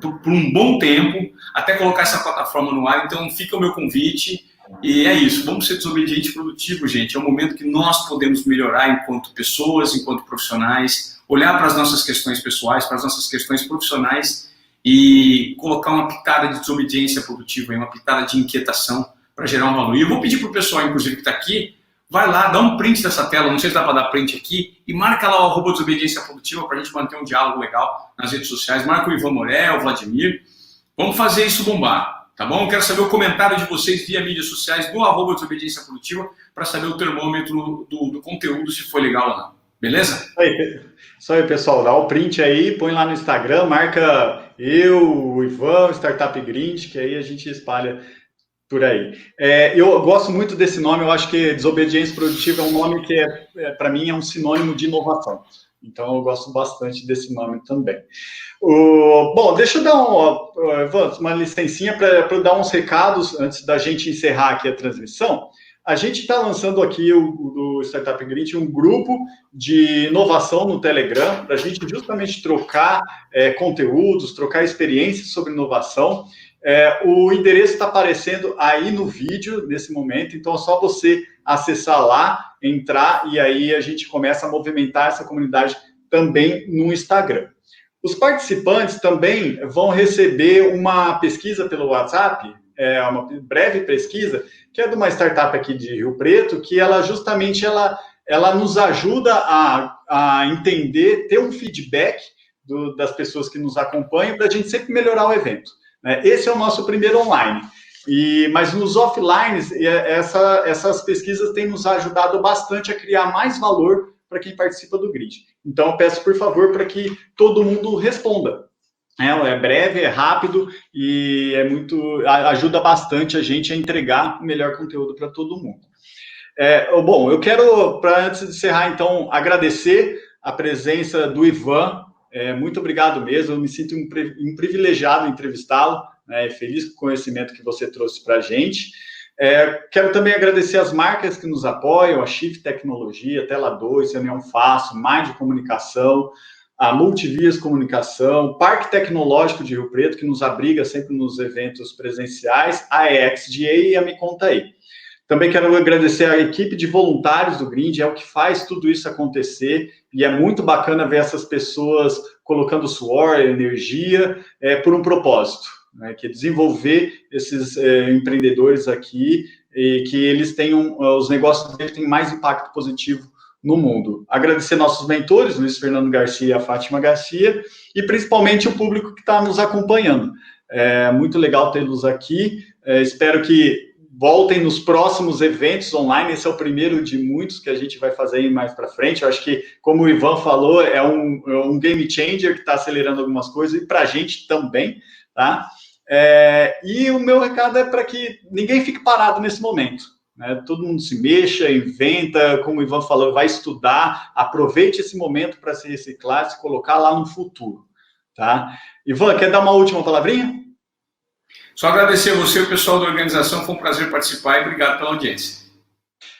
por um bom tempo, até colocar essa plataforma no ar. Então, fica o meu convite. E é isso, vamos ser desobediente e produtivo, gente. É um momento que nós podemos melhorar enquanto pessoas, enquanto profissionais, olhar para as nossas questões pessoais, para as nossas questões profissionais e colocar uma pitada de desobediência produtiva, uma pitada de inquietação para gerar um valor. E eu vou pedir para o pessoal, inclusive, que está aqui, vai lá, dá um print dessa tela, não sei se dá para dar print aqui, e marca lá o @desobediência produtiva para a gente manter um diálogo legal nas redes sociais. Marca o Ivan Morel, o Vladimir. Vamos fazer isso bombar. Tá bom? Eu quero saber o comentário de vocês via mídias sociais do @desobediência produtiva para saber o termômetro do conteúdo, se foi legal ou não. Beleza? Isso aí, pessoal. Dá o print aí, põe lá no Instagram, marca eu, o Ivan, o Startup Grind, que aí a gente espalha por aí. Eu gosto muito desse nome, eu acho que desobediência produtiva é um nome que, para mim, é um sinônimo de inovação. Então, eu gosto bastante desse nome também. Bom, deixa eu dar uma licencinha para dar uns recados antes da gente encerrar aqui a transmissão. A gente está lançando aqui do Startup Grind um grupo de inovação no Telegram para a gente justamente trocar conteúdos, trocar experiências sobre inovação. O endereço está aparecendo aí no vídeo nesse momento, então é só você acessar lá, entrar e aí a gente começa a movimentar essa comunidade também no Instagram. Os participantes também vão receber uma pesquisa pelo WhatsApp, uma breve pesquisa, que é de uma startup aqui de Rio Preto, que ela justamente ela nos ajuda a entender, ter um feedback das pessoas que nos acompanham, para a gente sempre melhorar o evento. Esse é o nosso primeiro online. Mas nos offlines, essas pesquisas têm nos ajudado bastante a criar mais valor para quem participa do Grid. Então, eu peço, por favor, para que todo mundo responda. É breve, é rápido e ajuda bastante a gente a entregar o melhor conteúdo para todo mundo. Bom, eu quero, antes de encerrar, então, agradecer a presença do Ivan. Muito obrigado mesmo, eu me sinto um privilegiado em entrevistá-lo, feliz com o conhecimento que você trouxe para a gente. Quero também agradecer as marcas que nos apoiam, a Shift Tecnologia, Tela 2, Reunião Fácil, Mind Comunicação, a Multivias Comunicação, Parque Tecnológico de Rio Preto, que nos abriga sempre nos eventos presenciais, a EXDA e a Me Conta Aí. Também quero agradecer a equipe de voluntários do Grind, é o que faz tudo isso acontecer, e é muito bacana ver essas pessoas colocando suor, energia, por um propósito, que é desenvolver esses empreendedores aqui, e que eles tenham, os negócios deles tenham mais impacto positivo no mundo. Agradecer nossos mentores, Luiz Fernando Garcia e a Fátima Garcia, e principalmente o público que está nos acompanhando. É muito legal tê-los aqui, espero que voltem nos próximos eventos online, esse é o primeiro de muitos que a gente vai fazer aí mais para frente. Eu acho que, como o Ivan falou, é um game changer que está acelerando algumas coisas, e para a gente também, tá? E o meu recado é para que ninguém fique parado nesse momento, né? Todo mundo se mexa, inventa, como o Ivan falou, vai estudar, aproveite esse momento para se reciclar, se colocar lá no futuro, tá? Ivan, quer dar uma última palavrinha? Só agradecer a você e o pessoal da organização, foi um prazer participar e obrigado pela audiência.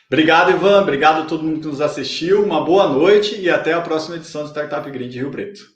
Obrigado, Ivan, obrigado a todo mundo que nos assistiu, uma boa noite e até a próxima edição do Startup Green de Rio Preto.